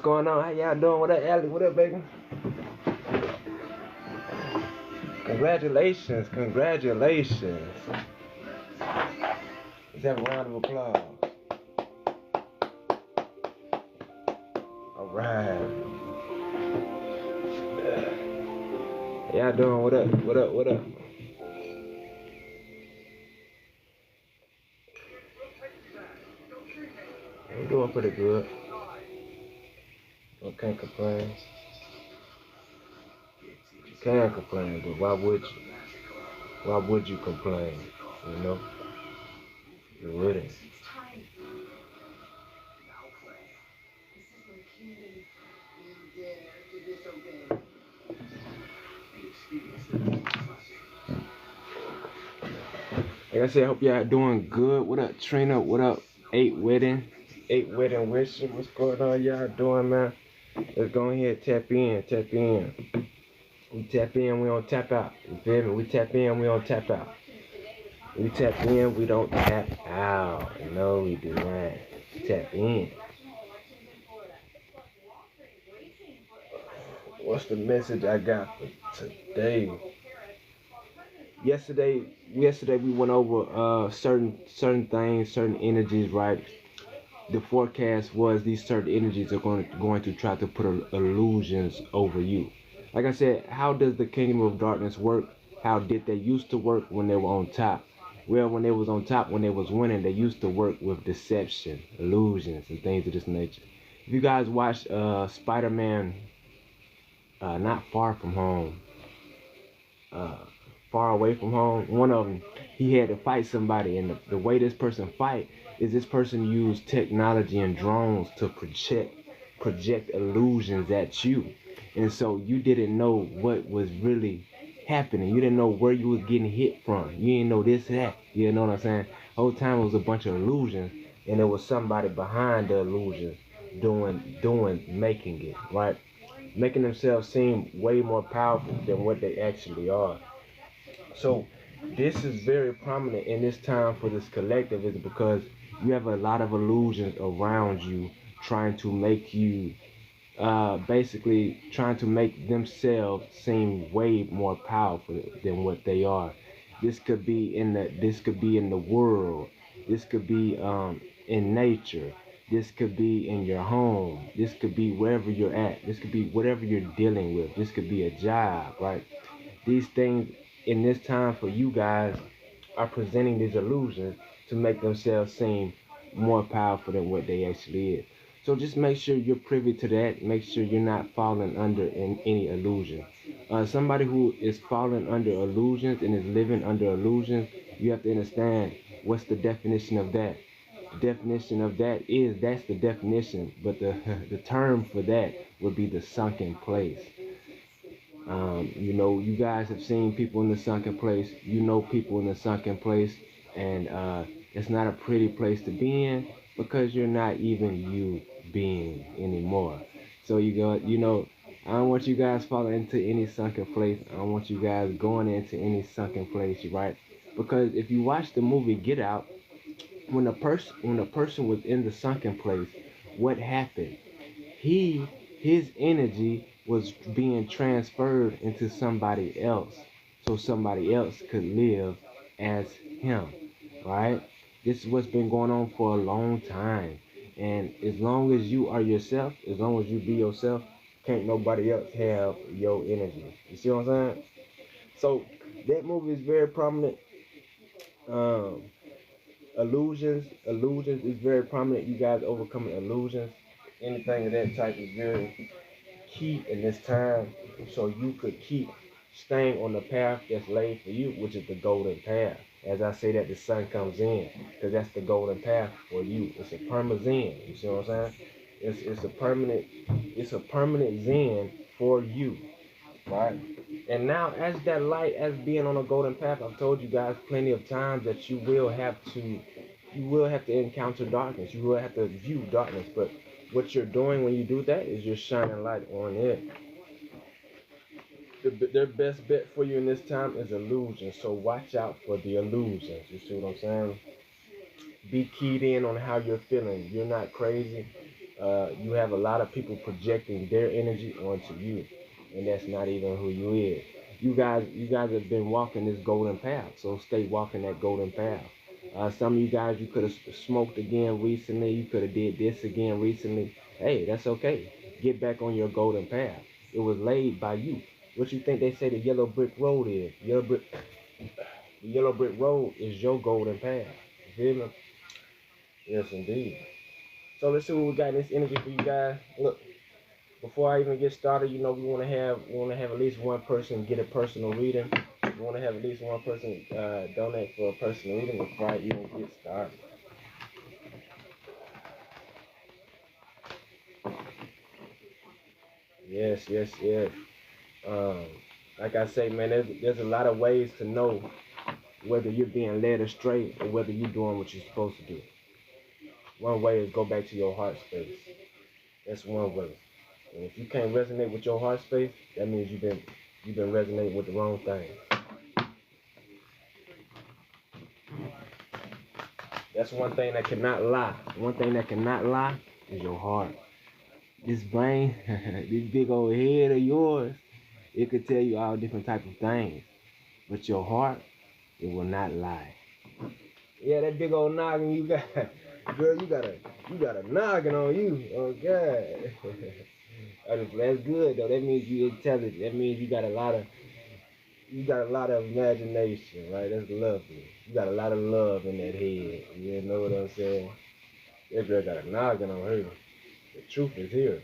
going on? How y'all doing? What up, Allie? What up, baby? Congratulations, congratulations. Let's have a round of applause. All right. How y'all doing? What up? What up? What up? I'm doing pretty good. I can't complain. You can complain, but why would you? Why would you complain? You know? You wouldn't. Like I said, I hope y'all doing good. What up, Trina? What up, 8 Wedding? 8 Wedding Wishing. What's going on? Y'all doing, man? Let's go ahead, tap in, tap in. We tap in, we don't tap out. You feel me? We tap in, we don't tap out. We tap in, we don't tap out. No, we do not. Tap in. What's the message I got for today? Yesterday we went over certain things, certain energies, right? The forecast was these certain energies are going to try to put illusions over you. Like I said, how does the kingdom of darkness work? How did they used to work when they were on top? Well, when they was on top, when they was winning, they used to work with deception, illusions, and things of this nature. If you guys watched Spider-Man, not Far From Home, uh, Far Away From Home, one of them, he had to fight somebody, and the way this person fight is this person used technology and drones to project illusions at you, and so you didn't know what was really happening. You didn't know where you was getting hit from. You didn't know this, that. You know what I'm saying? The whole time it was a bunch of illusions, and there was somebody behind the illusions making it, right? Making themselves seem way more powerful than what they actually are. So this is very prominent in this time for this collective, is because you have a lot of illusions around you trying to make you basically trying to make themselves seem way more powerful than what they are. This could be in the world. This could be in nature. This could be in your home. This could be wherever you're at. This could be whatever you're dealing with. This could be a job, right? These things in this time for you guys are presenting these illusions to make themselves seem more powerful than what they actually is. So just make sure you're privy to that. Make sure you're not falling under in any illusion. Somebody who is falling under illusions and is living under illusions, you have to understand what's the definition of that. The definition of that is that's the definition, but the the term for that would be the sunken place. You guys have seen people in the sunken place. You know people in the sunken place, and it's not a pretty place to be in because you're not even you being anymore. So I don't want you guys falling into any sunken place. I don't want you guys going into any sunken place, right? Because if you watch the movie Get Out, when the person was in the sunken place, what happened? His energy was being transferred into somebody else, so somebody else could live as him, right? This is what's been going on for a long time, and as long as you are yourself, as long as you be yourself, can't nobody else have your energy. You see what I'm saying? So that movie is very prominent. um illusions is very prominent. You guys overcoming illusions, anything of that type is very key in this time, so you could keep staying on the path that's laid for you, which is the golden path. As I say that, the sun comes in, because that's the golden path for you. It's a permanent zen. You see what I'm saying? It's a permanent zen for you, right? And now, as that light, as being on a golden path, I've told you guys plenty of times that you will have to encounter darkness. You will have to view darkness, but what you're doing when you do that is you're shining light on it. Their best bet for you in this time is illusion. So watch out for the illusions. You see what I'm saying? Be keyed in on how you're feeling. You're not crazy. You have a lot of people projecting their energy onto you, and that's not even who you is. You guys have been walking this golden path, so stay walking that golden path. Some of you guys, you could have smoked again recently. You could have did this again recently. Hey, that's okay. Get back on your golden path. It was laid by you. What you think they say the yellow brick road is? The yellow brick road is your golden path. You feel me? Yes, indeed. So let's see what we got in this energy for you guys. Look, before I even get started, we want to have at least one person get a personal reading. We want to have at least one person donate for a personal reading before I even get started. Yes, yes, yes. Um, like I say, man, there's a lot of ways to know whether you're being led astray or whether you're doing what you're supposed to do. One way is go back to your heart space. That's one way. And if you can't resonate with your heart space, that means you've been resonating with the wrong thing. That's one thing that cannot lie. One thing that cannot lie is your heart. This brain, this big old head of yours, it could tell you all different type of things. But your heart, it will not lie. Yeah, that big old noggin you got, girl, you got a noggin on you. Oh God. That's good though. That means you intelligent. That means you got a lot of imagination, right? That's lovely. You got a lot of love in that head. You know what I'm saying? That girl got a noggin on her. The truth is here.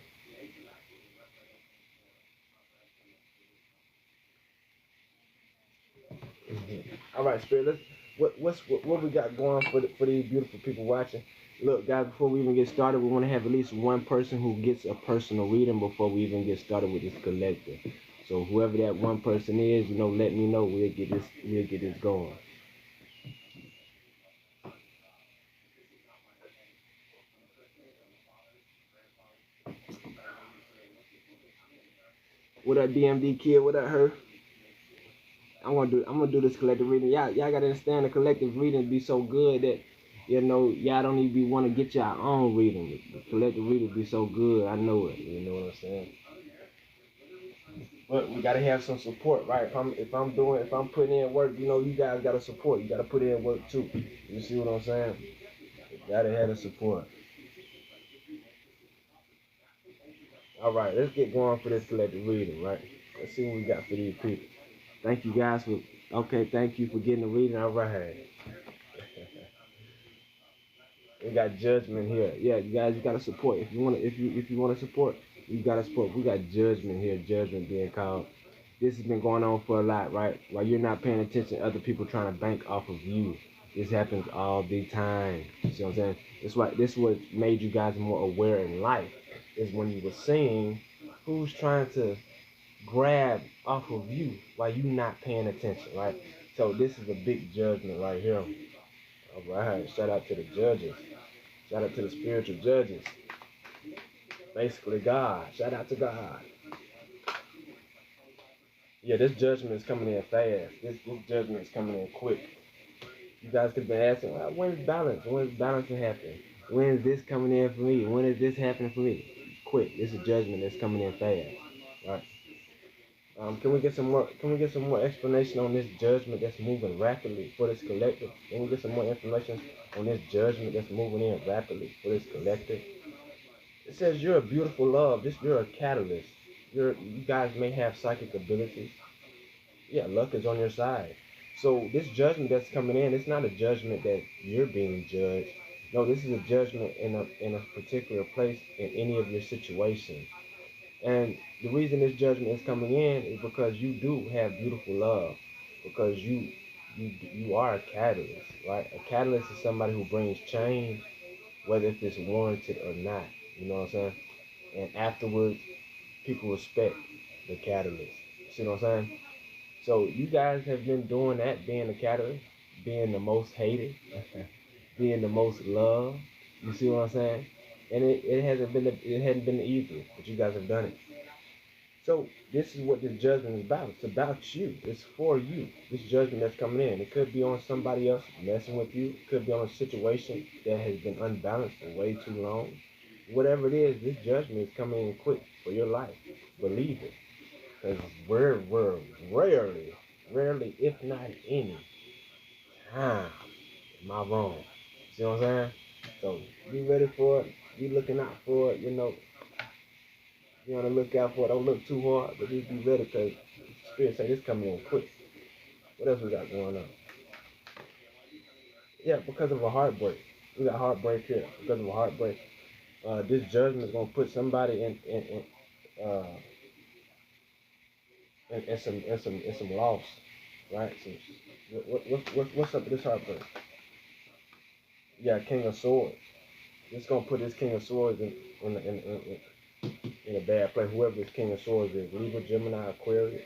All right, Spirit. What we got going for these beautiful people watching? Look, guys. Before we even get started, we want to have at least one person who gets a personal reading before we even get started with this collective. So whoever that one person is, let me know. We'll get this going. What up, DMD kid? What up, her? I'm gonna do this collective reading. Y'all gotta understand the collective reading be so good that y'all don't even want to get your own reading. The collective reading be so good. I know it. You know what I'm saying? But we gotta have some support, right? If I'm putting in work, you guys gotta support. You gotta put in work too. You see what I'm saying? You gotta have the support. All right, let's get going for this collective reading, right? Let's see what we got for these people. Thank you guys for. Okay, thank you for getting the reading. All right. We got judgment here. Yeah, you guys, you gotta support. If you wanna support, you gotta support. We got judgment here. Judgment being called. This has been going on for a lot, right? While you're not paying attention, other people trying to bank off of you. This happens all the time. You see what I'm saying? This is what made you guys more aware in life. Is when you were seeing who's trying to grab off of you while you not paying attention, right? So this is a big judgment right here. All right, shout out to the judges. Shout out to the spiritual judges. Basically, God. Shout out to God. Yeah, this judgment is coming in fast. This judgment is coming in quick. You guys could have been asking, well, when's balance? When's balancing happening? When is this coming in for me? When is this happening for me? Quick. This is judgment that's coming in fast. Right. Can we get some more? Can we get some more explanation on this judgment that's moving rapidly for this collective? Can we get some more information on this judgment that's moving in rapidly for this collective? It says you're a beautiful love. You're a catalyst. You guys may have psychic abilities. Yeah, luck is on your side. So this judgment that's coming in, it's not a judgment that you're being judged. No, this is a judgment in a particular place in any of your situations. And the reason this judgment is coming in is because you do have beautiful love. Because you are a catalyst, right? A catalyst is somebody who brings change, whether if it's warranted or not. You know what I'm saying? And afterwards, people respect the catalyst. See what I'm saying? So you guys have been doing that, being the catalyst, being the most hated, being the most loved. You see what I'm saying? And it hadn't been the easiest, but you guys have done it. So this is what this judgment is about. It's about you. It's for you. This judgment that's coming in. It could be on somebody else messing with you. It could be on a situation that has been unbalanced for way too long. whatever it is, this judgment is coming in quick for your life. Believe it. Because we're rarely, if not any time, am I wrong? See what I'm saying? So be ready for it. Be looking out for it. You want to look out for it. Don't look too hard, but just be ready because Spirit say this coming in quick. What else we got going on? Yeah, because of a heartbreak. We got heartbreak here. Because of a heartbreak. This judgment is gonna put somebody uh in some loss, right? So, what's up with this heartbreak? Yeah, King of Swords. It's gonna put this King of Swords in a bad place. Whoever this King of Swords is, Libra, Gemini, Aquarius,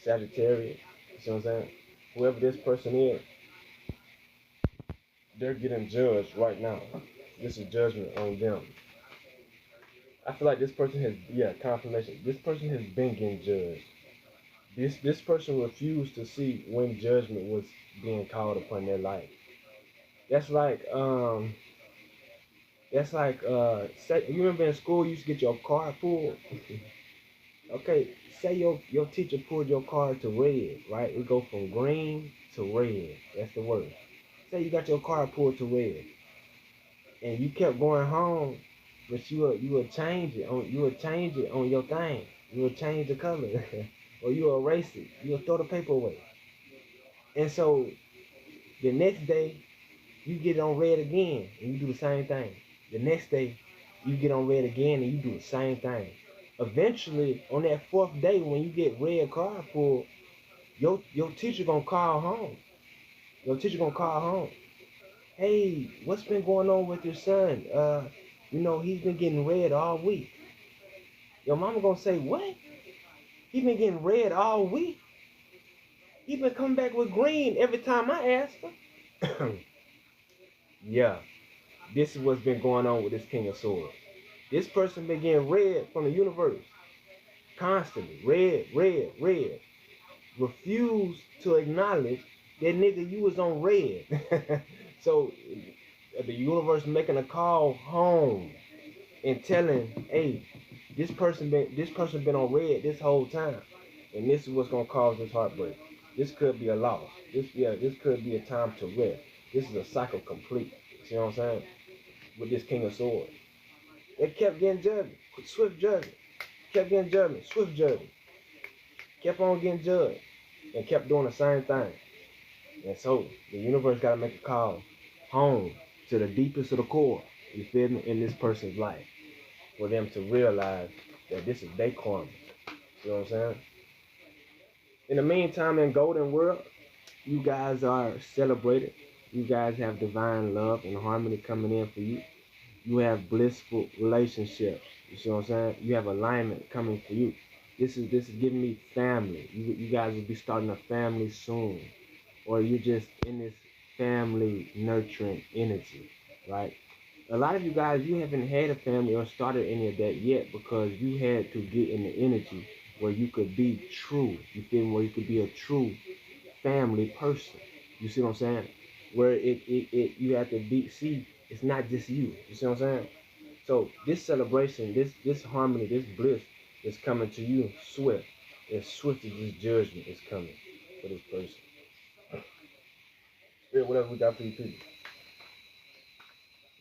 Sagittarius. You see what I'm saying? Whoever this person is, they're getting judged right now. This is judgment on them. I feel like this person has, yeah, confirmation. This person has been getting judged. This person refused to see when judgment was being called upon their life. That's like say you remember in school you used to get your car pulled. Okay, say your teacher pulled your car to red, right? It go from green to red. That's the word. Say you got your car pulled to red, and you kept going home, but you would change it on your thing. You would change the color, or you would erase it. You would throw the paper away. And so the next day you get on red again, and you do the same thing. The next day you get on red again, and you do the same thing. Eventually, on that fourth day, when you get red car pulled, your teacher gonna call home. Your teacher gonna call home. Hey, what's been going on with your son? He's been getting red all week. Your mama gonna say, what? He been getting red all week? He been coming back with green every time I ask him. Yeah, this is what's been going on with this King of Swords. This person been getting red from the universe. Constantly. Red, red, red. Refuse to acknowledge that nigga you was on red. So the universe making a call home and telling, hey, this person been on red this whole time, and this is what's gonna cause this heartbreak. This could be a loss. This could be a time to rest. This is a cycle complete. See what I'm saying? With this King of Swords, they kept getting judgment, swift judgment, kept getting judgment, swift judgment, kept on getting judged, and kept doing the same thing. And so the universe gotta make a call home to the deepest of the core. You feel me? In this person's life, for them to realize that this is their karma. You know what I'm saying? In the meantime, in Golden World, you guys are celebrated. You guys have divine love and harmony coming in for you. You have blissful relationships. You see what I'm saying? You have alignment coming for you. This is giving me family. You guys will be starting a family soon, or you're just in this family nurturing energy, right? A lot of you guys, you haven't had a family or started any of that yet because you had to get in the energy where you could be true. You feel me? Where you could be a true family person. You see what I'm saying? Where you have to be, see, it's not just you. You see what I'm saying? So this celebration, this harmony, this bliss is coming to you swift. As swift as this judgment is coming for this person. Spirit, whatever we got for you people.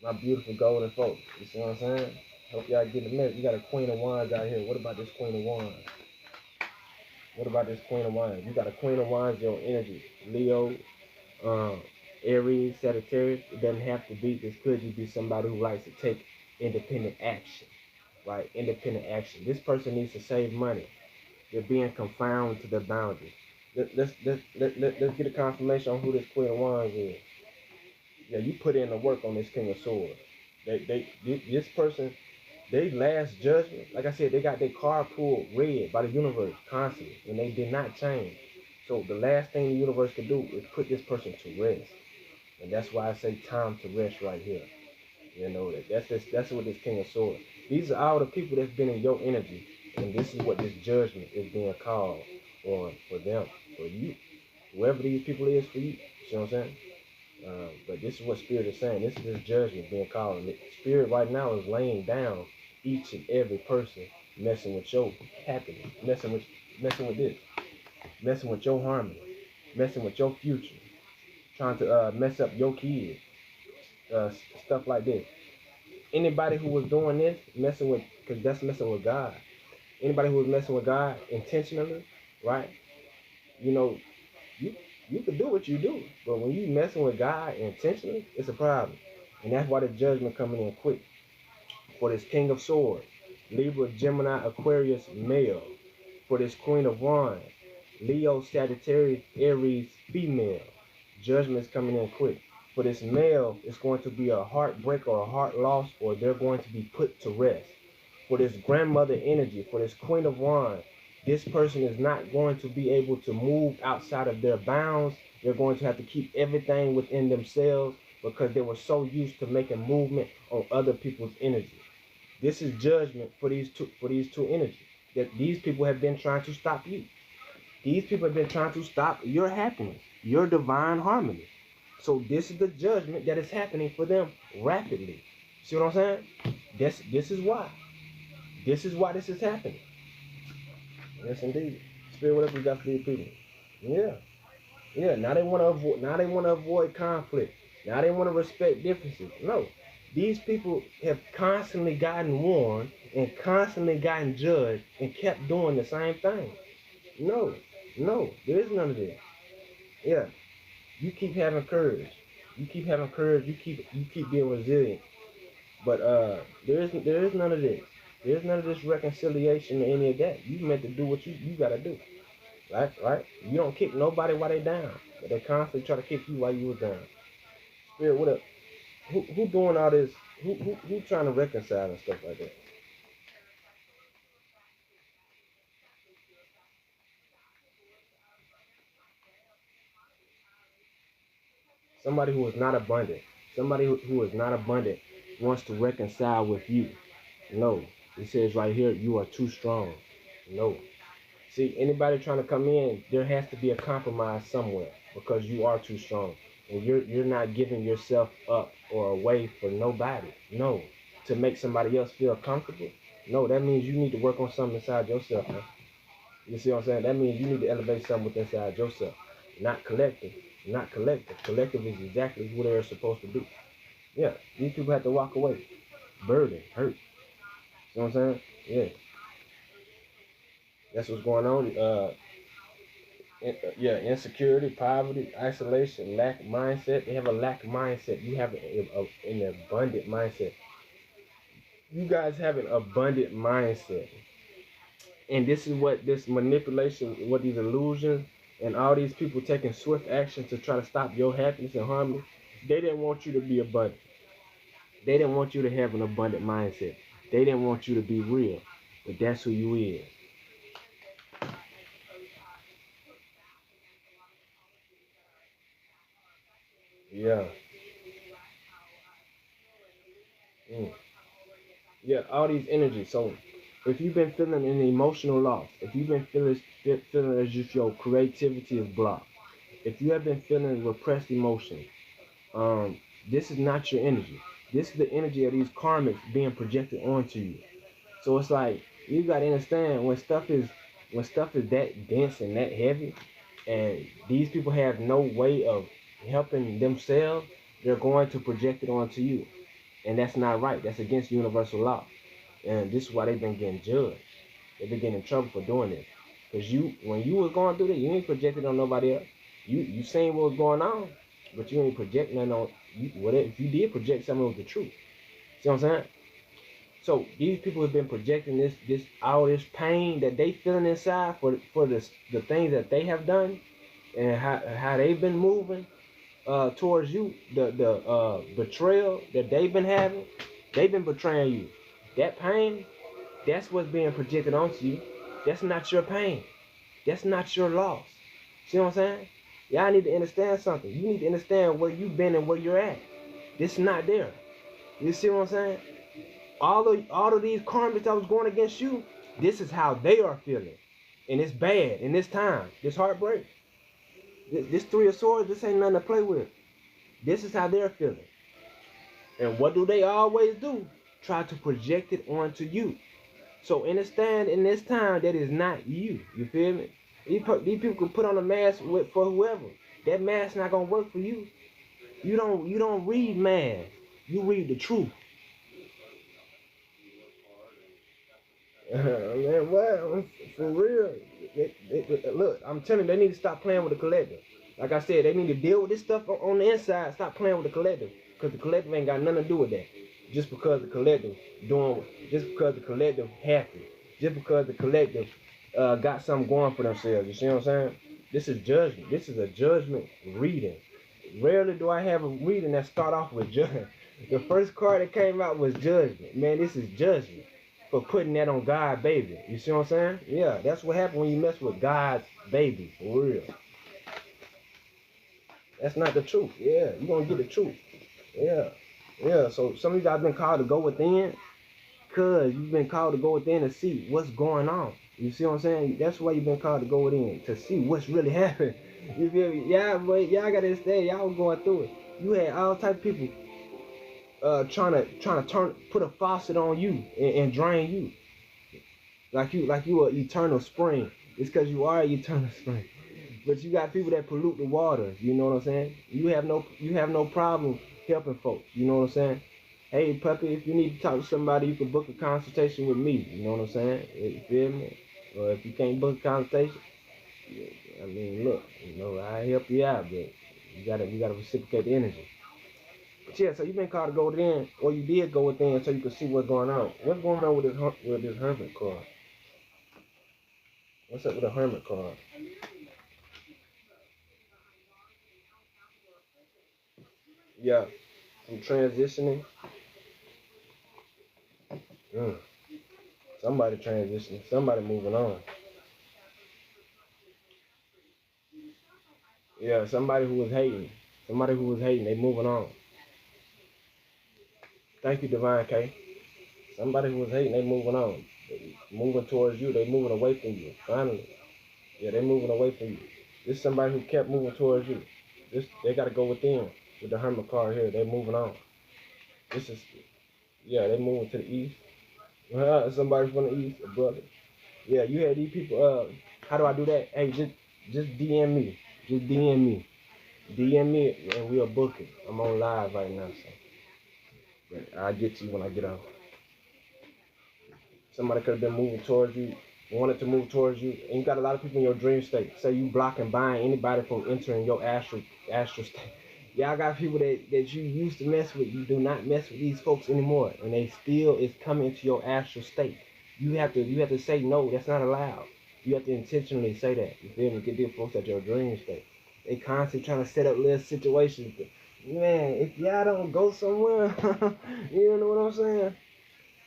My beautiful golden folks. You see what I'm saying? Hope y'all getting the message. You got a Queen of Wands out here. What about this Queen of Wands? What about this Queen of Wands? You got a Queen of Wands, your energy. Leo, Aries, Sagittarius. It doesn't have to be. This could just be somebody who likes to take independent action. Right? Independent action. This person needs to save money. They're being confined to their boundaries. Let's get a confirmation on who this Queen of Wands is. Yeah, you put in the work on this King of Swords. This person, they last judgment, like I said, they got their car pulled red by the universe constantly, and they did not change. So the last thing the universe could do is put this person to rest, and that's why I say time to rest right here. You know that's what this King of Swords. These are all the people that's been in your energy, and this is what this judgment is being called on for them, for you, whoever these people is for you. You know what I'm saying? But this is what Spirit is saying. This is His judgment being called. And the Spirit right now is laying down each and every person messing with your happiness, messing with this, messing with your harmony, messing with your future, trying to mess up your kids, stuff like this. Anybody who was doing this, messing with, because that's messing with God. Anybody who was messing with God intentionally, right? You know, you you can do what you do, but when you messing with God intentionally, it's a problem. And that's why the judgment coming in quick. For this King of Swords, Libra, Gemini, Aquarius, male. For this Queen of Wands, Leo, Sagittarius, Aries, female. Judgment's coming in quick. For this male, it's going to be a heartbreak or a heart loss, or they're going to be put to rest. For this grandmother energy, for this Queen of Wands, this person is not going to be able to move outside of their bounds. They're going to have to keep everything within themselves because they were so used to making movement on other people's energy. This is judgment for these two energies. That these people have been trying to stop you. These people have been trying to stop your happiness, your divine harmony. So this is the judgment that is happening for them rapidly. See what I'm saying? This is why. This is why this is happening. Yes, indeed. Spirit, what else we got for these people? Yeah, yeah. Now they want to avoid. Now they want to avoid conflict. Now they want to respect differences. No, these people have constantly gotten warned and constantly gotten judged and kept doing the same thing. No, no, there is none of this. Yeah, you keep having courage. You keep having courage. You keep being resilient. But there is none of this. There's none of this reconciliation or any of that. You meant to do what you gotta do. Right? You don't kick nobody while they down. But they constantly try to kick you while you was down. Spirit, what up? Who doing all this? Who trying to reconcile and stuff like that? Somebody who is not abundant. Somebody who is not abundant wants to reconcile with you. No. It says right here, you are too strong. No. See, anybody trying to come in, there has to be a compromise somewhere because you are too strong. And you're not giving yourself up or away for nobody. No. To make somebody else feel comfortable. No, that means you need to work on something inside yourself, man. You see what I'm saying? That means you need to elevate something within inside yourself. Not collective. Not collective. Collective is exactly who they're supposed to be. Yeah, these people have to walk away. Burden, hurt. You know what I'm saying? Yeah. That's what's going on. Yeah, insecurity, poverty, isolation, lack mindset. They have a lack mindset. You have an abundant mindset. You guys have an abundant mindset. And this is what this manipulation, what these illusions, and all these people taking swift action to try to stop your happiness and harmony. They didn't want you to be abundant. They didn't want you to have an abundant mindset. They didn't want you to be real. But that's who you is. Yeah. Mm. Yeah, all these energies. So if you've been feeling an emotional loss, if you've been feeling as if your creativity is blocked, if you have been feeling repressed emotions, this is not your energy. This is the energy of these karmics being projected onto you. So it's like you gotta understand when stuff is that dense and that heavy, and these people have no way of helping themselves, they're going to project it onto you, and that's not right. That's against universal law, and this is why they've been getting judged. They've been getting in trouble for doing this. Cause when you was going through this, you ain't projected on nobody else. You seen what was going on, but you ain't projecting on you. Whatever, if you did project something, it was the truth. See what I'm saying? So these people have been projecting this all this pain that they feeling inside for the things that they have done and how they've been moving towards you, the betrayal that they've been having. They've been betraying you. That pain, that's what's being projected onto you. That's not your pain. That's not your loss. See what I'm saying? Y'all need to understand something. You need to understand where you've been and where you're at. This is not there. You see what I'm saying? All of these karmas that was going against you, this is how they are feeling. And it's bad in this time. This heartbreak. This Three of Swords, this ain't nothing to play with. This is how they're feeling. And what do they always do? Try to project it onto you. So understand in this time that is not you. You feel me? These people can put on a mask for whoever. That mask not gonna work for you. You don't read math. You read the truth. Man, what? For real. Look, I'm telling you, they need to stop playing with the collective. Like I said, they need to deal with this stuff on the inside. Stop playing with the collective. Because the collective ain't got nothing to do with that. Just because the collective just because the collective happy. Just because the collective got something going for themselves. You see what I'm saying? This is judgment. This is a judgment reading. Rarely do I have a reading that start off with judgment. The first card that came out was judgment. Man, this is judgment for putting that on God's baby. You see what I'm saying? Yeah, that's what happens when you mess with God's baby, for real. That's not the truth. Yeah, you're going to get the truth. Yeah. Yeah, so some of you guys been called to go within because you've been called to go within to see what's going on. You see what I'm saying? That's why you've been called to go within, to see what's really happening. You feel me? Yeah, but y'all got to understand, y'all was going through it. You had all type of people trying to put a faucet on you and drain you. Like you an eternal spring. It's because you are an eternal spring. But you got people that pollute the water. You know what I'm saying? You have no problem helping folks. You know what I'm saying? Hey, puppy, if you need to talk to somebody, you can book a consultation with me. You know what I'm saying? You feel me? Or if you can't book a consultation, I mean, look, I help you out, but you gotta reciprocate the energy. But yeah, so you've been called to go within, or you did go within, so you can see what's going on. What's going on with this hermit card? What's up with the hermit card? Yeah, I'm transitioning. Somebody transitioning. Somebody moving on. Yeah, somebody who was hating. Somebody who was hating, they moving on. Thank you, Divine K. Somebody who was hating, they moving on. They moving towards you. They moving away from you. Finally. Yeah, they moving away from you. This is somebody who kept moving towards you. They got to go within. With the hermit card here, they moving on. They moving to the east. Somebody from the east, a brother. Yeah, you had these people. How do I do that? Hey, just DM me. Just DM me. DM me and we'll book it. I'm on live right now, so but I'll get to you when I get off. Somebody could have been moving towards you, wanted to move towards you, and you got a lot of people in your dream state. Say you blocking buying anybody from entering your astral state. Y'all got people that you used to mess with. You do not mess with these folks anymore, and they still is coming into your astral state. You have to say no. That's not allowed. You have to intentionally say that. You feel me? Get these folks at your dream state. They constantly trying to set up little situations. Man, if y'all don't go somewhere, you know what I'm saying?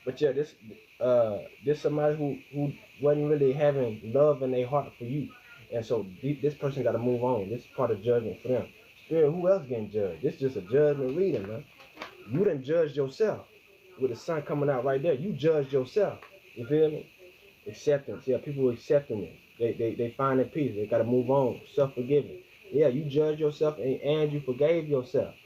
But yeah, this somebody who wasn't really having love in their heart for you, and so this person got to move on. This is part of judgment for them. Spirit, who else getting judged? This is just a judgment reading, man. You done judged yourself with the sun coming out right there. You judged yourself. You feel me? Acceptance. Yeah, people accepting it. They find their peace. They got to move on. Self-forgiving. Yeah, you judged yourself and you forgave yourself.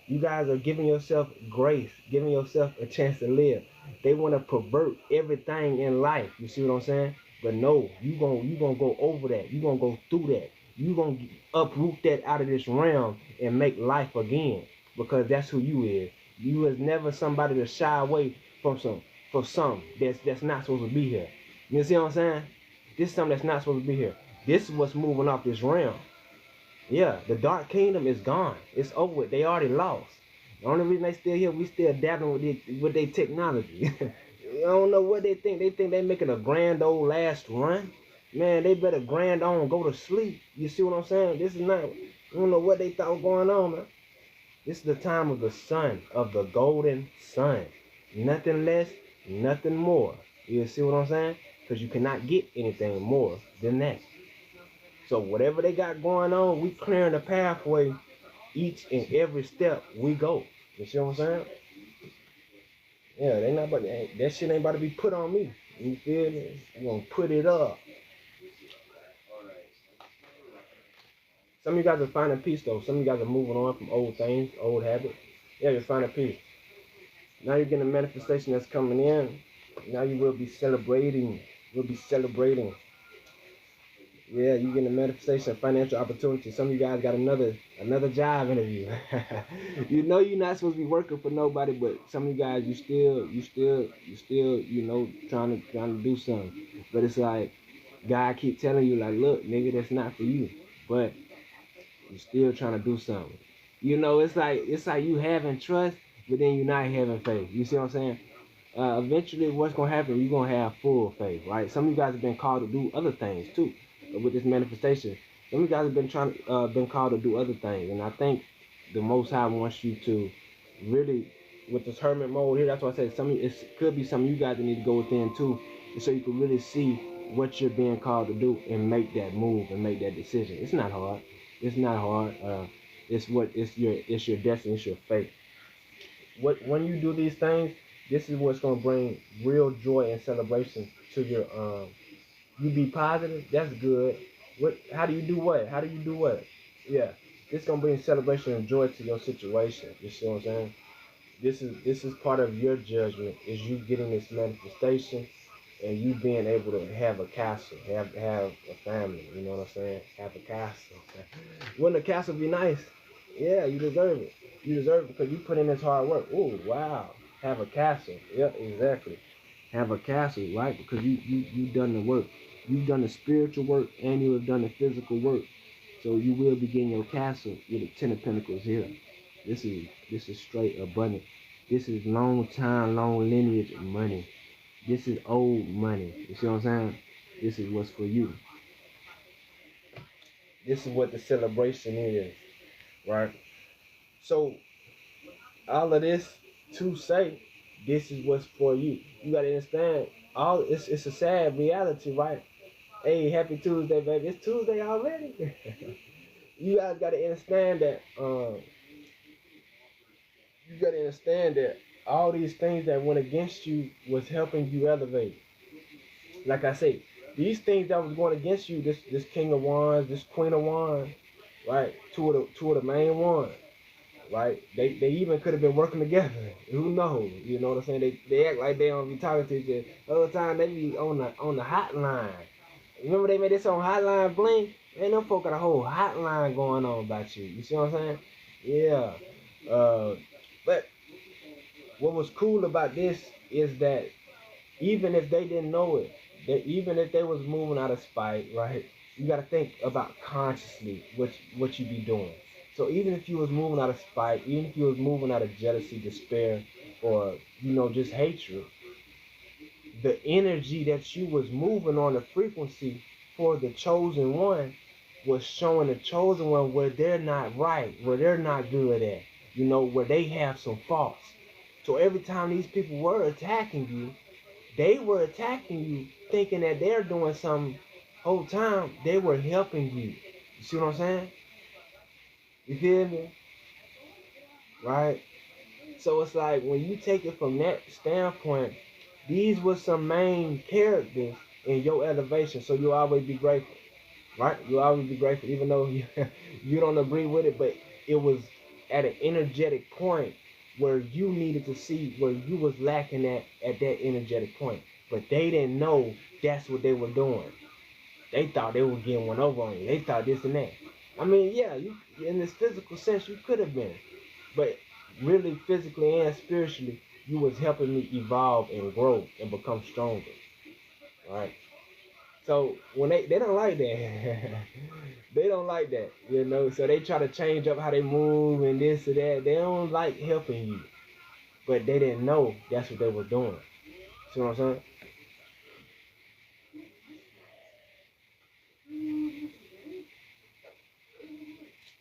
You guys are giving yourself grace, giving yourself a chance to live. They want to pervert everything in life. You see what I'm saying? But no, you gonna go over that. You gonna go through that. You gonna uproot that out of this realm and make life again, because that's who you is. You was never somebody to shy away from some that's not supposed to be here. You see what I'm saying? This is something that's not supposed to be here. This is what's moving off this realm. Yeah, the dark kingdom is gone. It's over with. They already lost. The only reason they still here, we still adapting with their technology. I don't know what they think. They think they making a grand old last run. Man, they better grand on, go to sleep. You see what I'm saying? This is not, I don't know what they thought was going on, man. This is the time of the sun, of the golden sun. Nothing less, nothing more. You see what I'm saying? Because you cannot get anything more than that. So whatever they got going on, we clearing the pathway each and every step we go. You see what I'm saying? Yeah, they not about that shit ain't about to be put on me. You feel me? I'm gonna put it up. Some of you guys are finding peace though. Some of you guys are moving on from old things, old habits. Yeah, you're finding peace. Now you're getting a manifestation that's coming in. Now you will be celebrating. You'll be celebrating. Yeah, you getting a manifestation of financial opportunity. Some of you guys got another job interview. You know you're not supposed to be working for nobody, but some of you guys you still trying to do something. But it's like God keep telling you like, look, nigga, that's not for you. But you're still trying to do something. You know, it's like you having trust, but then you're not having faith. You see what I'm saying? Eventually, what's gonna happen? You're gonna have full faith, right? Some of you guys have been called to do other things too, with this manifestation. Some of you guys have been called to do other things, and I think the Most High wants you to really, with this hermit mode here. That's why I said it could be some of you guys that need to go within too, so you can really see what you're being called to do and make that move and make that decision. It's not hard. It's not hard. It's your destiny. It's your fate. When you do these things, this is what's gonna bring real joy and celebration to your you be positive, that's good. How do you do what? How do you do what? Yeah. This gonna bring celebration and joy to your situation. You see what I'm saying? This is part of your judgment, is you getting this manifestation and you being able to have a castle, have a family, you know what I'm saying? Have a castle. Wouldn't a castle be nice? Yeah, you deserve it. You deserve it because you put in this hard work. Oh wow. Have a castle. Yep, exactly. Have a castle, right? Because you done the work. You've done the spiritual work and you have done the physical work. So you will begin your castle with the Ten of Pentacles here. This is straight abundant. This is long time, long lineage money. This is old money. You see what I'm saying? This is what's for you. This is what the celebration is, right? So all of this to say, this is what's for you. You gotta understand. It's a sad reality, right? Hey, happy Tuesday, baby. It's Tuesday already. You guys gotta understand that. You gotta understand that all these things that went against you was helping you elevate. Like I say, these things that was going against you, this King of Wands, this Queen of Wands, right? Two of the main ones, right? They even could have been working together. Who knows? You know what I'm saying? They act like they don't be talking to each other. All the time they be on the hotline. Remember they made this on Hotline Bling? Man, them folk got a whole hotline going on about you. You see what I'm saying? Yeah. But what was cool about this is that even if they didn't know it, that even if they was moving out of spite, right? You got to think about consciously what you be doing. So even if you was moving out of spite, even if you was moving out of jealousy, despair, or just hatred, the energy that you was moving on, the frequency for the chosen one was showing the chosen one where they're not right, where they're not good at, where they have some faults. So every time these people were attacking you, they were attacking you thinking that they're doing something. Whole time they were helping you. You see what I'm saying? You feel me? Right? So it's like when you take it from that standpoint, these were some main characters in your elevation. So you'll always be grateful. Right? You'll always be grateful, even though you don't agree with it, but it was at an energetic point where you needed to see where you was lacking at that energetic point. But they didn't know that's what they were doing. They thought they were getting one over on you. They thought this and that. I mean, yeah, you in this physical sense you could have been. But really physically and spiritually, you was helping me evolve and grow and become stronger. Right? So when they don't like that. They don't like that, so they try to change up how they move and this or that. They don't like helping you. But they didn't know that's what they were doing. See what I'm saying?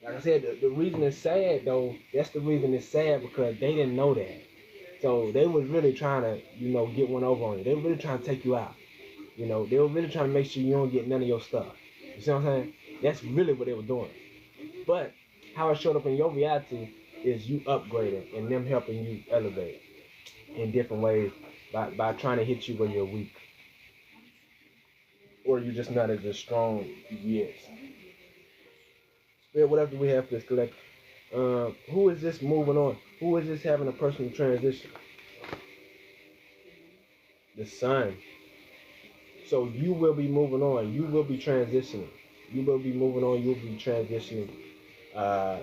Like I said, the reason it's sad though, that's the reason it's sad because they didn't know that. So they was really trying to, get one over on you. They were really trying to take you out. They were really trying to make sure you don't get none of your stuff. You see what I'm saying? That's really what they were doing. But how it showed up in your reality is you upgrading and them helping you elevate in different ways by trying to hit you where you're weak. Or you're just not as strong yet. What else do we have for this collective? Who is this moving on? Who is this having a personal transition? The sun. So you will be moving on. You will be transitioning. You will be moving on. You will be transitioning. Uh,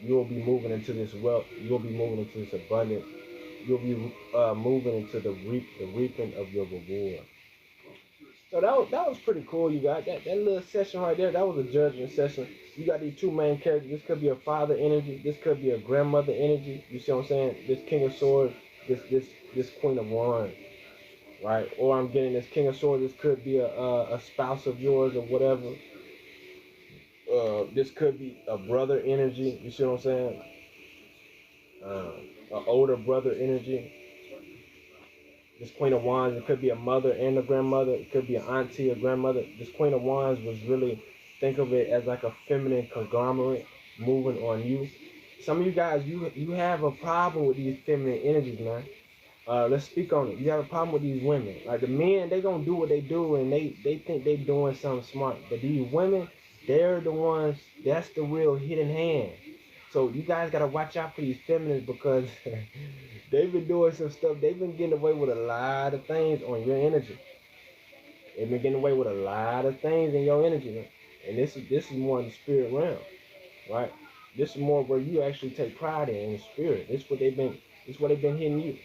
you will be moving into this wealth. You will be moving into this abundance. You'll be moving into the reaping of your reward. So that was pretty cool. You got that little session right there. That was a judgment session. You got these two main characters. This could be a father energy. This could be a grandmother energy. You see what I'm saying? This King of Swords. This Queen of Wands. Right? Or I'm getting this King of Swords. This could be a spouse of yours or whatever. This could be a brother energy. You see what I'm saying? An older brother energy. This Queen of Wands, it could be a mother and a grandmother. It could be an auntie or grandmother. This Queen of Wands was really, think of it as like a feminine conglomerate moving on you. Some of you guys, you have a problem with these feminine energies, man. Let's speak on it. You have a problem with these women. Like the men, they gonna do what they do and they think they doing something smart. But these women, they're the ones, that's the real hidden hand. So you guys gotta watch out for these feminists because they've been doing some stuff. They've been getting away with a lot of things on your energy. They've been getting away with a lot of things in your energy, man. And this is more in the spirit realm, right? This is more where you actually take pride in the spirit. This is what they've been hitting you.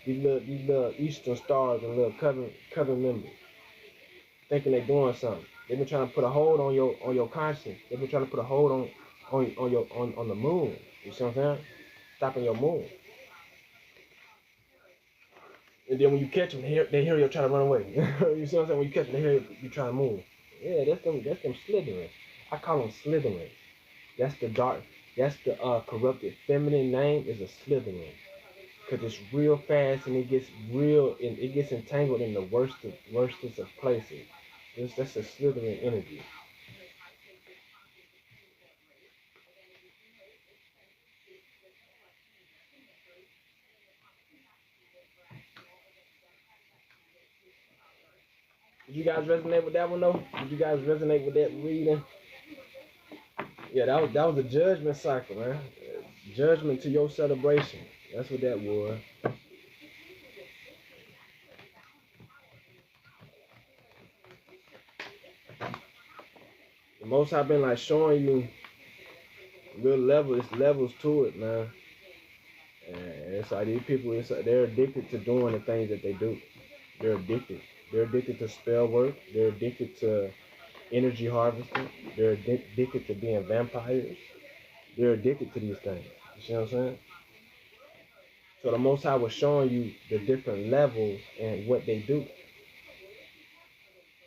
These little Eastern stars and little coven members thinking they're doing something. They've been trying to put a hold on your conscience. They've been trying to put a hold on the moon. You see what I'm saying? Stopping your moon. And then when you catch them, they hear you trying to run away. You see what I'm saying? When you catch them, they hear you trying to move. Yeah, that's them slithering. I call them slithering. That's the dark. That's the corrupted feminine name is a slithering. Cause it's real fast and it gets real and it gets entangled in the worstest of places. That's a slithering energy. Did you guys resonate with that one though? Did you guys resonate with that reading? Yeah, that was a judgment cycle, man. Judgment to your celebration. That's what that was. The most I've been like showing you real levels, levels to it, man. And it's like these people, they're addicted to doing the things that they do. They're addicted. They're addicted to spell work. They're addicted to energy harvesting. They're addicted to being vampires. They're addicted to these things. You see what I'm saying? So the Most High was showing you the different levels and what they do.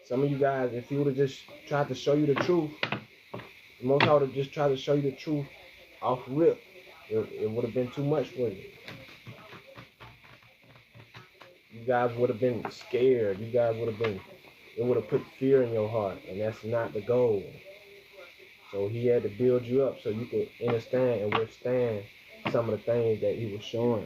Some of you guys, if he would have just tried to show you the truth, the Most High would have just tried to show you the truth off rip. It would have been too much for you. You guys would have been scared. You guys would have been, it would have put fear in your heart, and that's not the goal. So he had to build you up so you could understand and withstand some of the things that he was showing.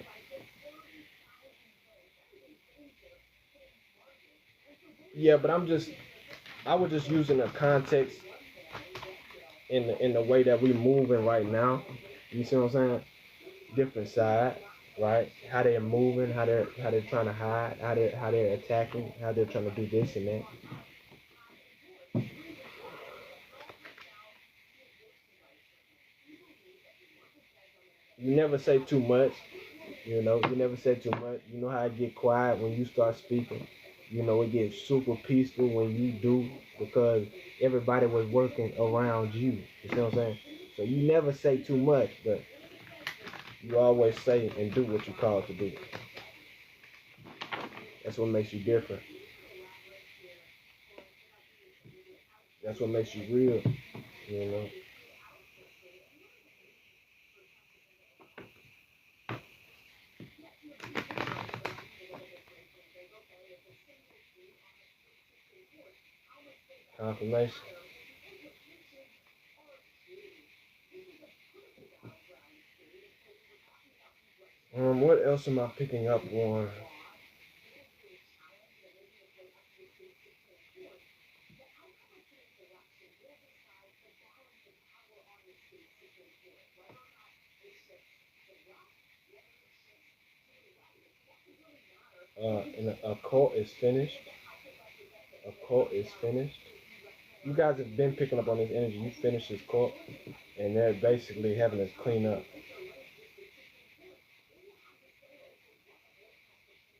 Yeah, but I was just using the context in the way that we moving right now. You see what I'm saying? Different side, right? How they're moving, how they're trying to hide, how they're attacking, how they're trying to do this and that. You never say too much, you know. You never say too much. You know how it get quiet when you start speaking. You know it gets super peaceful when you do because everybody was working around you. You see what I'm saying? So you never say too much, but you always say and do what you're called to do. That's what makes you different. That's what makes you real, you know. Confirmation. What else am I picking up on? And a cult is finished. A cult is finished. You guys have been picking up on this energy. You finished this cult, and they're basically having us clean up.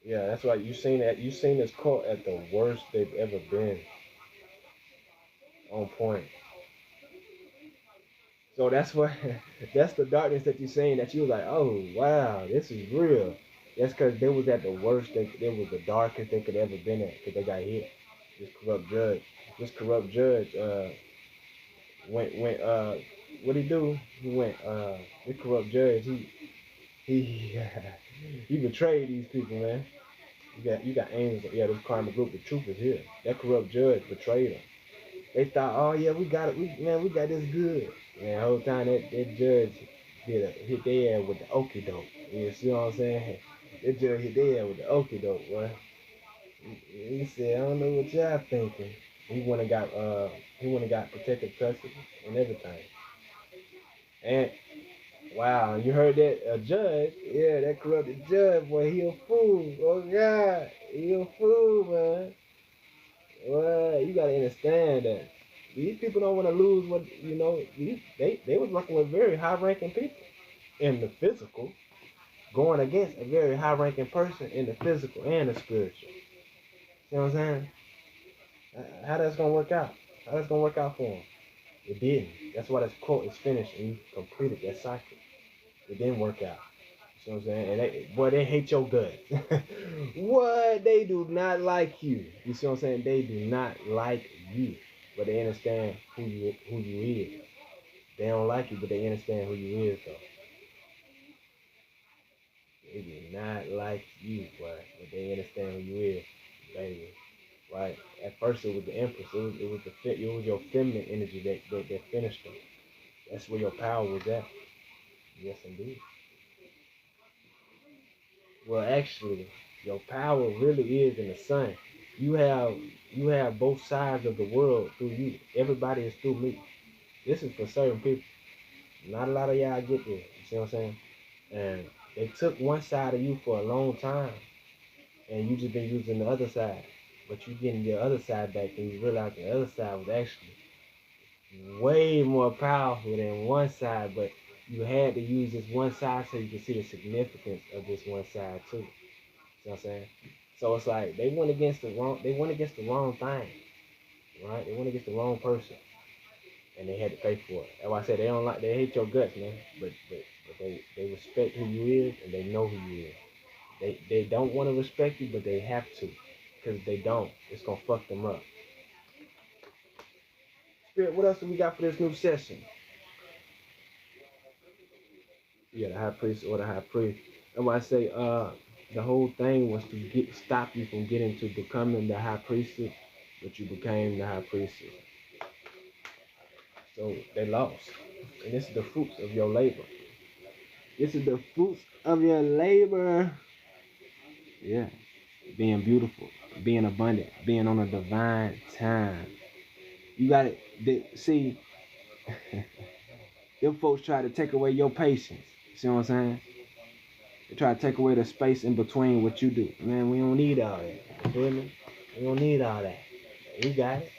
Yeah, that's right. You seen that? You seen this cult at the worst they've ever been. On point. So that's what that's the darkness that you're saying that you was like, oh wow, this is real. That's because they was at the worst. They was the darkest they could ever been at because they got hit. This corrupt judge. This corrupt judge went what he do? He went this corrupt judge. He he betrayed these people, man. You got angels. Yeah, this karma group. The truth is here. That corrupt judge betrayed them. They thought, oh yeah, we got it. We got this good. Man, the whole time that judge hit their ass with the okie doke. You see what I'm saying? That judge hit their ass with the okie doke, boy. He said, I don't know what y'all thinking. He went and got protective custody and everything. And wow, you heard that? A judge, yeah, that corrupted judge, boy, he a fool. Oh God, he a fool, man. Well, you gotta understand that these people don't want to lose what they was working with very high ranking people in the physical, going against a very high ranking person in the physical and the spiritual. See what I'm saying? How that's gonna work out? How that's gonna work out for them? It didn't. That's why this quote is finished and you completed that cycle. It didn't work out. You know what I'm saying? And they hate your guts. What? They do not like you. You see what I'm saying? They do not like you. But they understand who you is. They don't like you, but they understand who you is though. They do not like you, boy, but they understand who you is, baby. Right? At first it was the Empress. It was your feminine energy that finished them. That's where your power was at. Yes indeed. Well, actually, your power really is in the sun. You have you have both sides of the world through you. Everybody is through me. This is for certain people. Not a lot of y'all get this. You see what I'm saying? And they took one side of you for a long time, and you just been using the other side. But you getting the other side back, and you realize the other side was actually way more powerful than one side. But you had to use this one side so you can see the significance of this one side too. See what I'm saying? So it's like they went against the wrong thing, right? They went against the wrong person, and they had to pay for it. That's why I said they hate your guts, man. But they respect who you is and they know who you is. They don't want to respect you, but they have to, because if they don't, it's gonna fuck them up. Spirit, what else do we got for this new session? Yeah, the high priest or the high priest. And why I say the whole thing was to stop you from getting to becoming the high priestess, but you became the high priestess. So they lost. And this is the fruits of your labor. This is the fruits of your labor. Yeah. Being beautiful, being abundant, being on a divine time. You got it. See, them folks try to take away your patience. See what I'm saying? They try to take away the space in between what you do. Man, we don't need all that. You feel me? We don't need all that. We got it.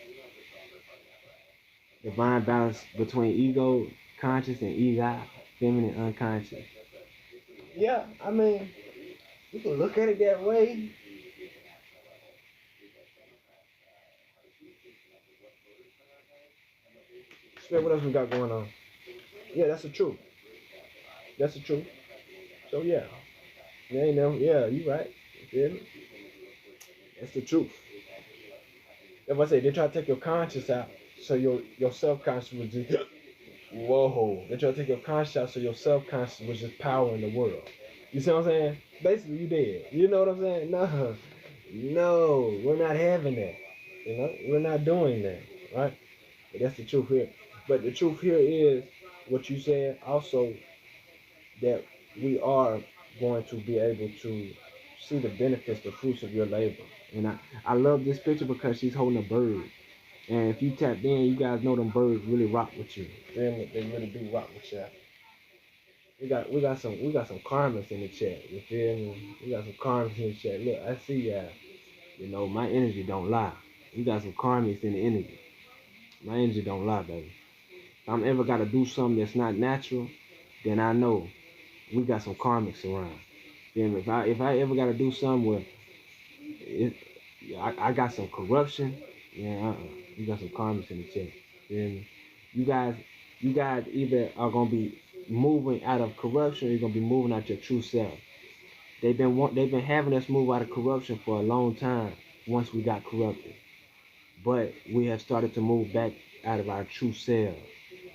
Divine balance between ego, conscious, and ego, feminine, unconscious. Yeah, I mean, you can look at it that way. Spirit, what else we got going on? Yeah, that's the truth. That's the truth. So yeah, yeah, yeah, you right. You feel me? That's the truth. That's what I say. They try to take your conscious out, so your self-conscious was just whoa. They try to take your conscious out, so your self-conscious was just power in the world. You see what I'm saying? Basically, you did. You know what I'm saying? No, no, we're not having that. We're not doing that, right? But that's the truth here. But the truth here is what you said also, that we are going to be able to see the benefits, the fruits of your labor. And I love this picture because she's holding a bird. And if you tapped in, you guys know them birds really rock with you. They really do rock with you. We got some karmas in the chat. You feel me? We got some karmas in the chat. Look, I see y'all. You know, my energy don't lie. We got some karmics in the energy. My energy don't lie, baby. If I'm ever gotta do something that's not natural, then I know we got some karmics around. Then if I ever gotta do something where it, I got some corruption, yeah, you got some karmics in the chat. Then you guys, you guys either are gonna be moving out of corruption, or you're gonna be moving out your true self. They've been having us move out of corruption for a long time. Once we got corrupted, but we have started to move back out of our true selves,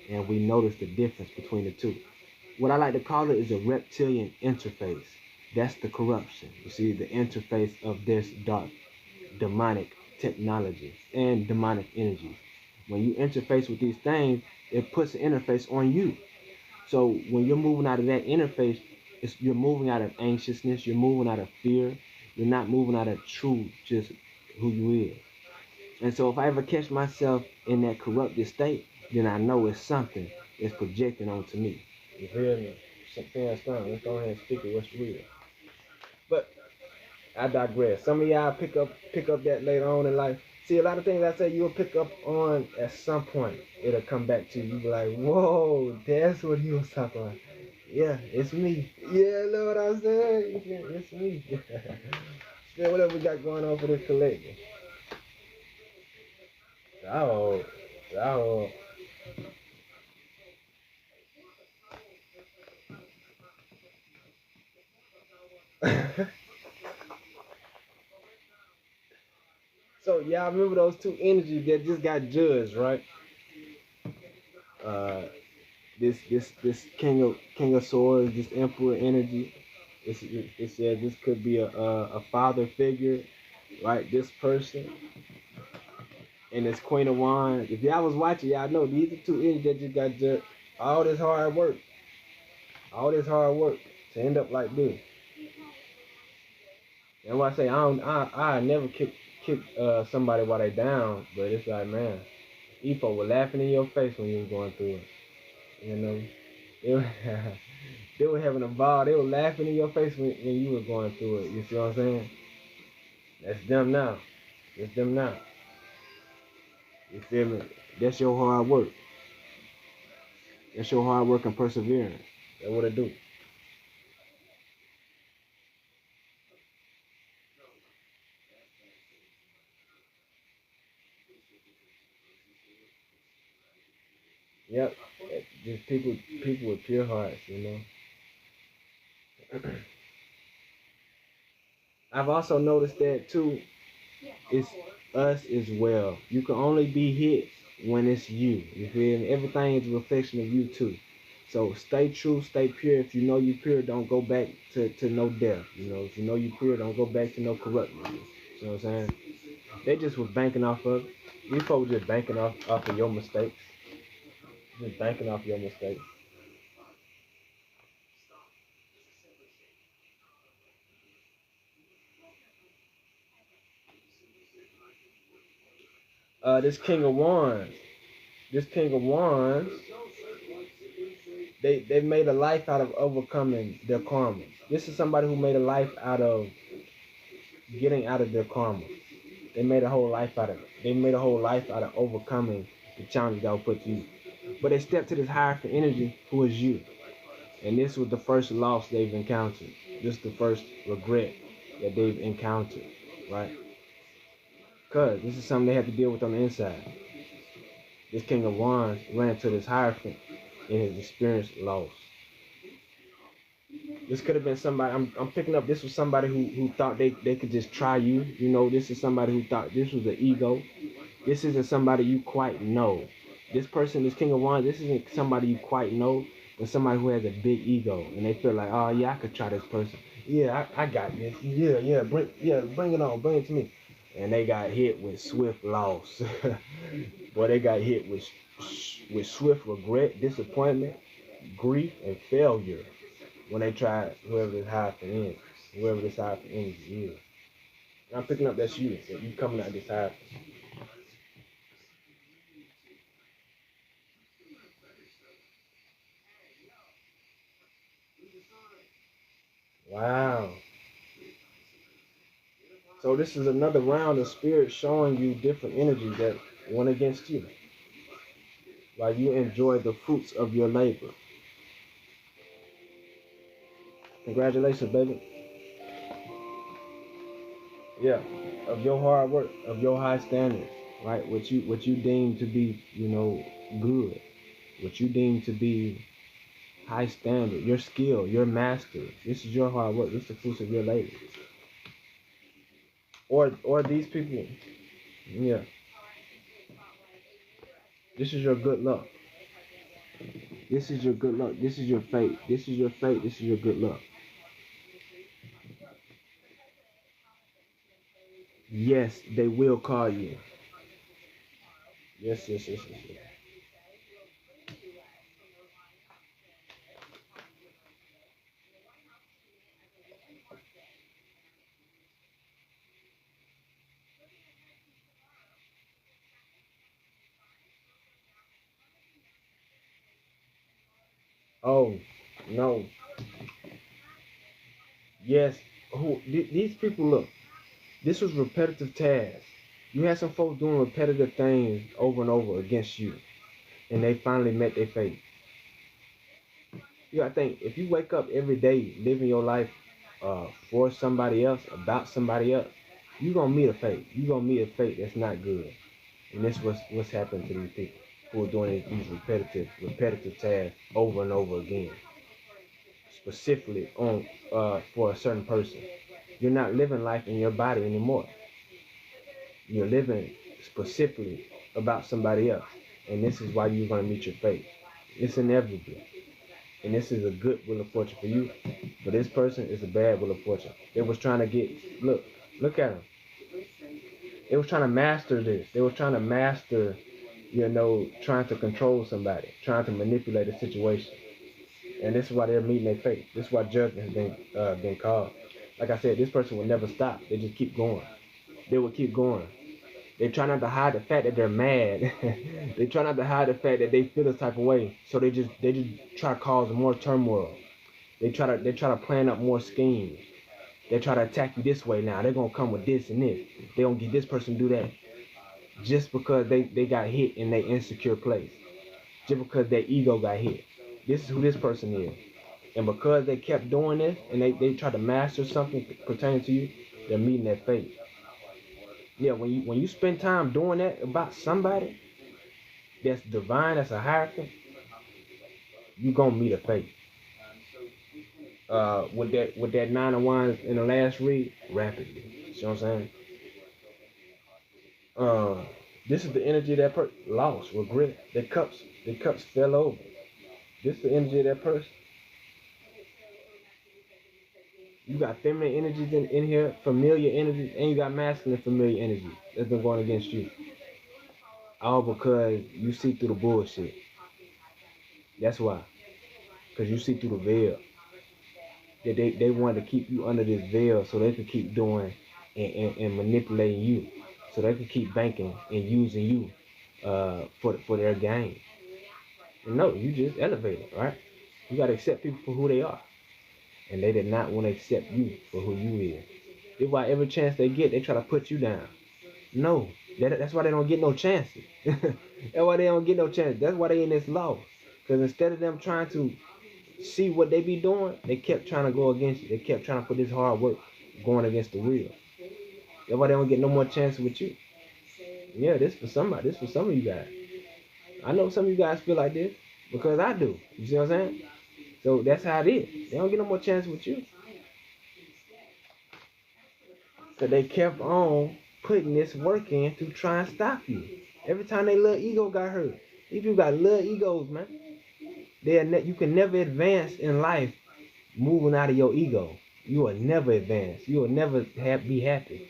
and we notice the difference between the two. What I like to call it is a reptilian interface. That's the corruption. You see, the interface of this dark, demonic technology and demonic energy. When you interface with these things, it puts an interface on you. So when you're moving out of that interface, you're moving out of anxiousness, you're moving out of fear, you're not moving out of true, just who you is. And so if I ever catch myself in that corrupted state, then I know it's something that's projecting onto me. You feel me? Something. Let's go ahead and speak it what's real. But I digress. Some of y'all pick up that later on in life. See, a lot of things I say you'll pick up on at some point. It'll come back to you. You'll be like, whoa, that's what he was talking about. Yeah, it's me. Yeah, know what I'm saying? It's me. Yeah, whatever we got going on for this collective. Oh, oh. So y'all remember those two energies that just got judged, right? Uh, this king of swords, this emperor energy. It says this could be a father figure, right? This person and this queen of wands. If y'all was watching, y'all know these are two energies that just got judged. All this hard work, all this hard work to end up like this. And what I say, I never kick somebody while they down, but it's like, man, Ifo were laughing in your face when you was going through it. You know, they were, they were having a ball. They were laughing in your face when you were going through it. You see what I'm saying? That's them now. That's them now. You feel me? That's your hard work. That's your hard work and perseverance. That's what it do. Yep. Just people with pure hearts, you know. I've also noticed that too. It's us as well. You can only be hit when it's you. You feel me? Everything is a reflection of you too. So stay true, stay pure. If you know you pure, don't go back to no death. You know, if you know you pure, don't go back to no corruptness. You know what I'm saying? They just was banking off of it. These folks just banking off of your mistakes. Just banking off your mistakes. This King of Wands. This King of Wands, they made a life out of overcoming their karma. This is somebody who made a life out of getting out of their karma. They made a whole life out of it. They made a whole life out of overcoming the challenges that were put to you. But they stepped to this higher energy who is you. And this was the first loss they've encountered. This is the first regret that they've encountered, right? Because this is something they have to deal with on the inside. This King of Wands ran to this Hierophant in his experience loss. This could have been somebody, I'm picking up, this was somebody who thought they could just try you. You know, this is somebody who thought this was an ego. This isn't somebody you quite know. This person, this King of Wands, this isn't somebody you quite know, but somebody who has a big ego. And they feel like, oh yeah, I could try this person. Yeah, I got this. Yeah, bring it on, bring it to me. And they got hit with swift loss. Boy, they got hit with swift regret, disappointment, grief, and failure when they tried whoever this high for is, whoever this high for energy is. And I'm picking up that's you. So you coming out this high. Wow. So this is another round of spirit showing you different energies that went against you, while you enjoy the fruits of your labor. Congratulations, baby. Yeah, of your hard work, of your high standards, right? What you deem to be, good. What you deem to be high standard, your skill, your mastery. This is your hard work. This is the fruits of your labor. Or these people, yeah. This is your good luck. This is your good luck. This is your fate. This is your fate. This is your good luck. Yes, they will call you. Yes, yes, yes, yes, yes. Oh, no. Yes. These people, look. This was repetitive tasks. You had some folks doing repetitive things over and over against you, and they finally met their fate. You gotta think, if you wake up every day living your life for somebody else, about somebody else, you gonna meet a fate. You gonna meet a fate that's not good. And this what's happened to these people who are doing these repetitive tasks over and over again, specifically on for a certain person. You're not living life in your body anymore. You're living specifically about somebody else. And this is why you're gonna meet your fate. It's inevitable. And this is a good wheel of fortune for you. For this person, it's a bad wheel of fortune. They was trying to get, look at them. They was trying to master this. They was trying to master, trying to control somebody, trying to manipulate a situation. And this is why they're meeting their fate. This is why judgment has been called. Like I said, this person will never stop. They just keep going. They will keep going. They try not to hide the fact that they're mad. They try not to hide the fact that they feel this type of way. So they just try to cause more turmoil. They try to plan up more schemes. They try to attack you this way now. They're gonna come with this and this. They gonna get this person to do that. Just because they got hit in their insecure place. Just because their ego got hit. This is who this person is. And because they kept doing this and they try to master something pertaining to you, they're meeting their fate. Yeah, when you spend time doing that about somebody that's divine, that's a hierarchy, you gonna meet a fate. With that 9 of Wands in the last read, rapidly. You know what I'm saying? Uh, this is the energy of that person. Loss, regret. The cups fell over. This is the energy of that person. You got feminine energies in here, familiar energies, and you got masculine familiar energies that's been going against you. All because you see through the bullshit. That's why. Because you see through the veil. That they wanted to keep you under this veil so they could keep doing and manipulating you. So they could keep banking and using you for their gain. And no, you just elevated, right? You gotta accept people for who they are. And they did not want to accept you for who you is. That's why every chance they get, they try to put you down. No, that's why they don't get no chances. That's why they don't get no chances. That's why they in this loss. Because instead of them trying to see what they be doing, they kept trying to go against you. They kept trying to put this hard work going against the wheel. That's why they don't get no more chances with you. Yeah, this for somebody. This for some of you guys. I know some of you guys feel like this because I do. You see what I'm saying? So that's how it is. They don't get no more chances with you. So they kept on putting this work in to try and stop you. Every time their little ego got hurt. These people got little egos, man. You can never advance in life moving out of your ego. You will never advance. You will never be happy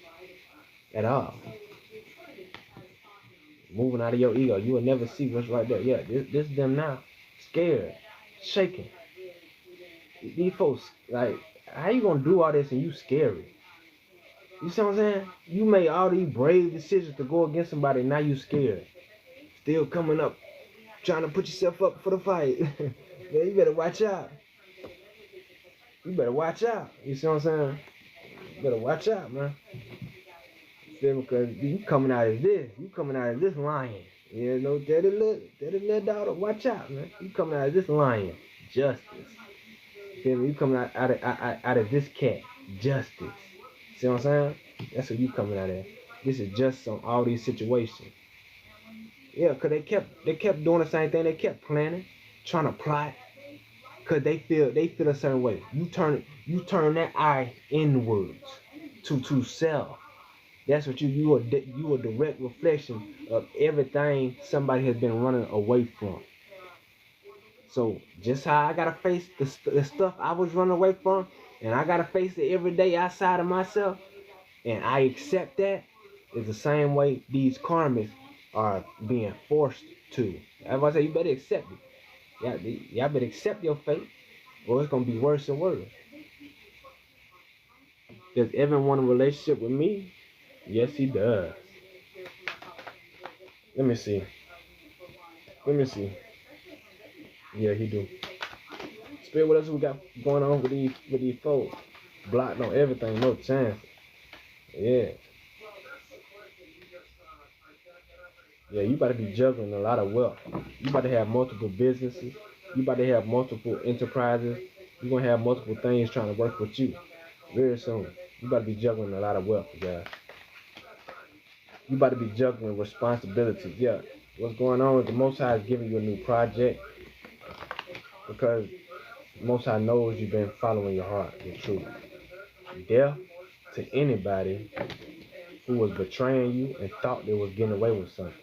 at all. Moving out of your ego. You will never see what's right there. Yeah, this them now. Scared. Shaking. These folks, like, how you gonna do all this and you scary? You see what I'm saying? You made all these brave decisions to go against somebody, now you scared. Still coming up, trying to put yourself up for the fight. Man, you better watch out. You better watch out. You see what I'm saying? You better watch out, man. See, because you coming out as this. You coming out as this lion. You know, daddy little daughter, watch out, man. You coming out as this lion. Justice. Feel me? You coming out of this cat. Justice. See what I'm saying? That's what you coming out of. This is just on all these situations. Yeah, cause they kept doing the same thing. They kept planning, trying to plot. Cause they feel a certain way. You turn that eye inwards to self. That's what you a direct reflection of everything somebody has been running away from. So just how I gotta face the stuff I was running away from, and I gotta face it every day outside of myself, and I accept that, is the same way these karmas are being forced to. That's why I say you better accept it. Y'all better accept your fate, or it's gonna be worse and worse. Does Evan want a relationship with me? Yes, he does. Let me see. Yeah, he do. Spirit, what else we got going on with these folks? Blocked on everything, no chance. Yeah. Yeah, you about to be juggling a lot of wealth. You about to have multiple businesses. You about to have multiple enterprises. You're gonna have multiple things trying to work with you very soon. You about to be juggling a lot of wealth, guys. You about to be juggling responsibilities. Yeah. What's going on is the Most High is giving you a new project because the Most High knows you've been following your heart, your truth. Death to anybody who was betraying you and thought they was getting away with something.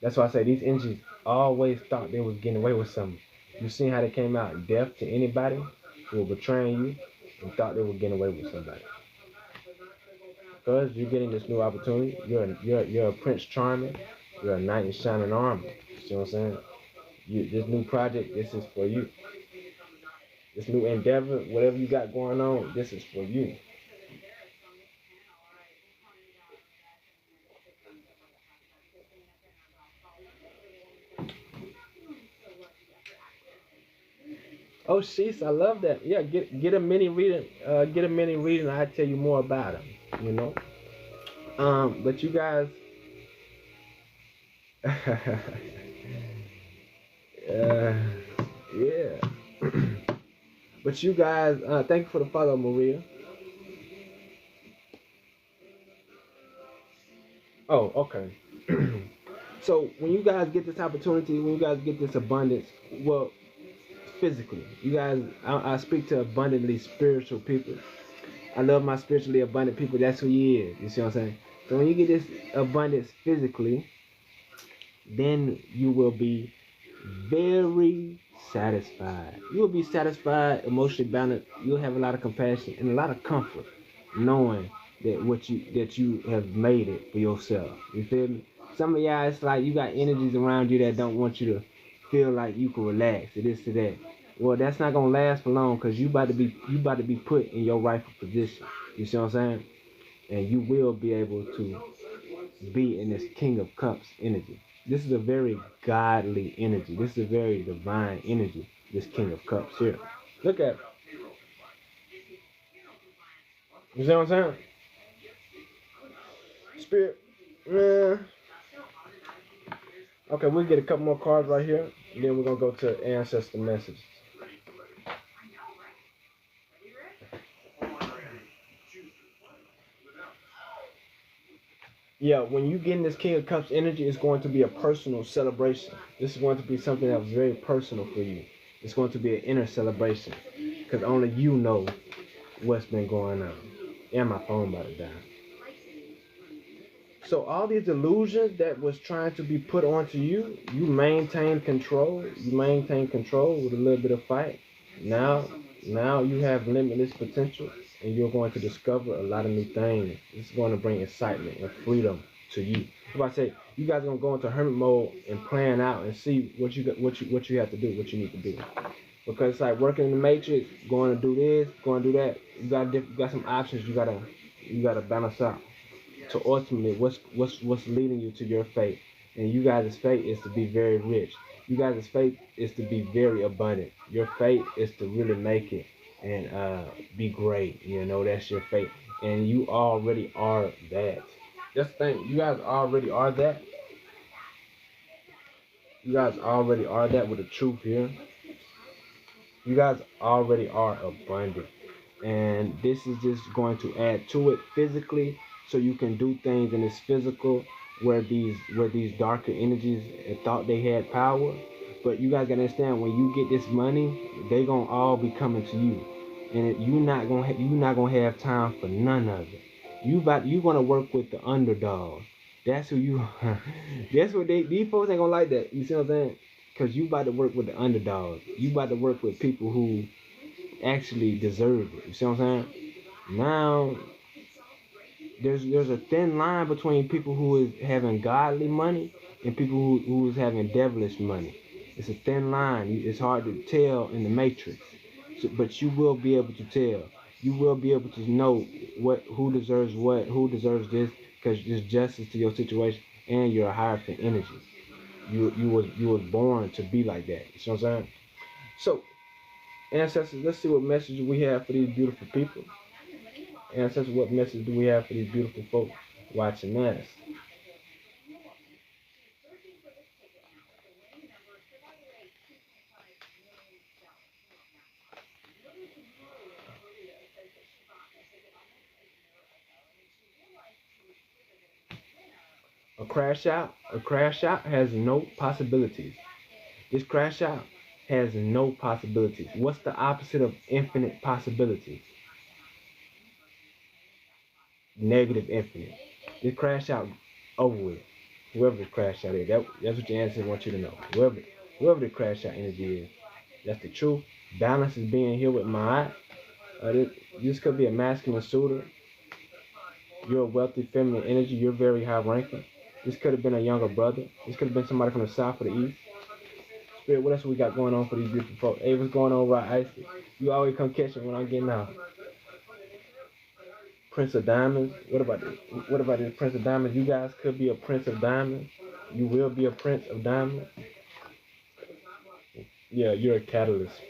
That's why I say these energies always thought they was getting away with something. You seen how they came out? Death to anybody who was betraying you and thought they were getting away with somebody. Because you're getting this new opportunity. You're a Prince Charming. You're a knight in shining armor. You see what I'm saying? This new project, this is for you. This new endeavor, whatever you got going on, this is for you. Oh, sheesh, I love that. Yeah, get a mini reading. Get a mini reading. I'll tell you more about them. You know. But you guys. Yeah. But you guys, thank you for the follow, Maria. Oh, okay. So when you guys get this opportunity, when you guys get this abundance, well, physically, you guys, I speak to abundantly spiritual people. I love my spiritually abundant people. That's who he is. You see what I'm saying? So when you get this abundance physically, then you will be very satisfied. You will be satisfied, emotionally balanced. You'll have a lot of compassion and a lot of comfort, knowing that you have made it for yourself. You feel me? Some of y'all, it's like you got energies around you that don't want you to feel like you can relax. It is to that. Well, that's not gonna last for long because you about to be put in your rightful position. You see what I'm saying? And you will be able to be in this King of Cups energy. This is a very godly energy. This is a very divine energy. This King of Cups here. Look at it. You see what I'm saying? Spirit, man. Okay, we'll get a couple more cards right here. And then we're going to go to ancestor messages. Yeah, when you get in this King of Cups energy, it's going to be a personal celebration. This is going to be something that was very personal for you. It's going to be an inner celebration. Because only you know what's been going on. And my phone about to die. So all these illusions that was trying to be put onto you, you maintain control. You maintain control with a little bit of fight. Now you have limitless potential, and you're going to discover a lot of new things. It's going to bring excitement and freedom to you. If I say you guys are gonna go into hermit mode and plan out and see what you have to do, what you need to do, because it's like working in the matrix, going to do this, going to do that. You got some options. You gotta balance out. To ultimately, what's leading you to your fate, and you guys' fate is to be very rich. You guys' fate is to be very abundant. Your fate is to really make it and be great. You know, that's your fate, and you already are that. Just think, you guys already are that. You guys already are that with the truth here. You guys already are abundant, and this is just going to add to it physically, so you can do things in this physical where these darker energies thought they had power. But you guys gotta understand, when you get this money, they gonna all be coming to you, and you not gonna have time for none of it. You gonna work with the underdog. That's who you. That's what these folks ain't gonna like that. You see what I'm saying? Cause you about to work with the underdog. You about to work with people who actually deserve it. You see what I'm saying? Now there's a thin line between people who is having godly money and people who is having devilish money. It's a thin line. It's hard to tell in the matrix. So, but you will be able to tell. You will be able to know who deserves this, because there's justice to your situation, and you're a higher for energy. You was born to be like that. You see what I'm saying? So, ancestors, let's see what message we have for these beautiful people. Ancestors, what message do we have for these beautiful folks watching us? A crash out has no possibilities. This crash out has no possibilities. What's the opposite of infinite possibilities? Negative infinite. This crash out over with. Whoever the crash out is, that's what your ancestors want you to know. Whoever the crash out energy is, that's the truth. Balance is being here with my eye. This could be a masculine suitor. You're a wealthy feminine energy. You're very high ranking. This could have been a younger brother. This could have been somebody from the south or the east. Spirit, what else we got going on for these beautiful folks? Hey, what's going on, right, Icy? You always come catch it when I'm getting out. Prince of Diamonds. What about this? What about this Prince of Diamonds? You guys could be a Prince of Diamonds. You will be a Prince of Diamonds. Yeah, you're a catalyst.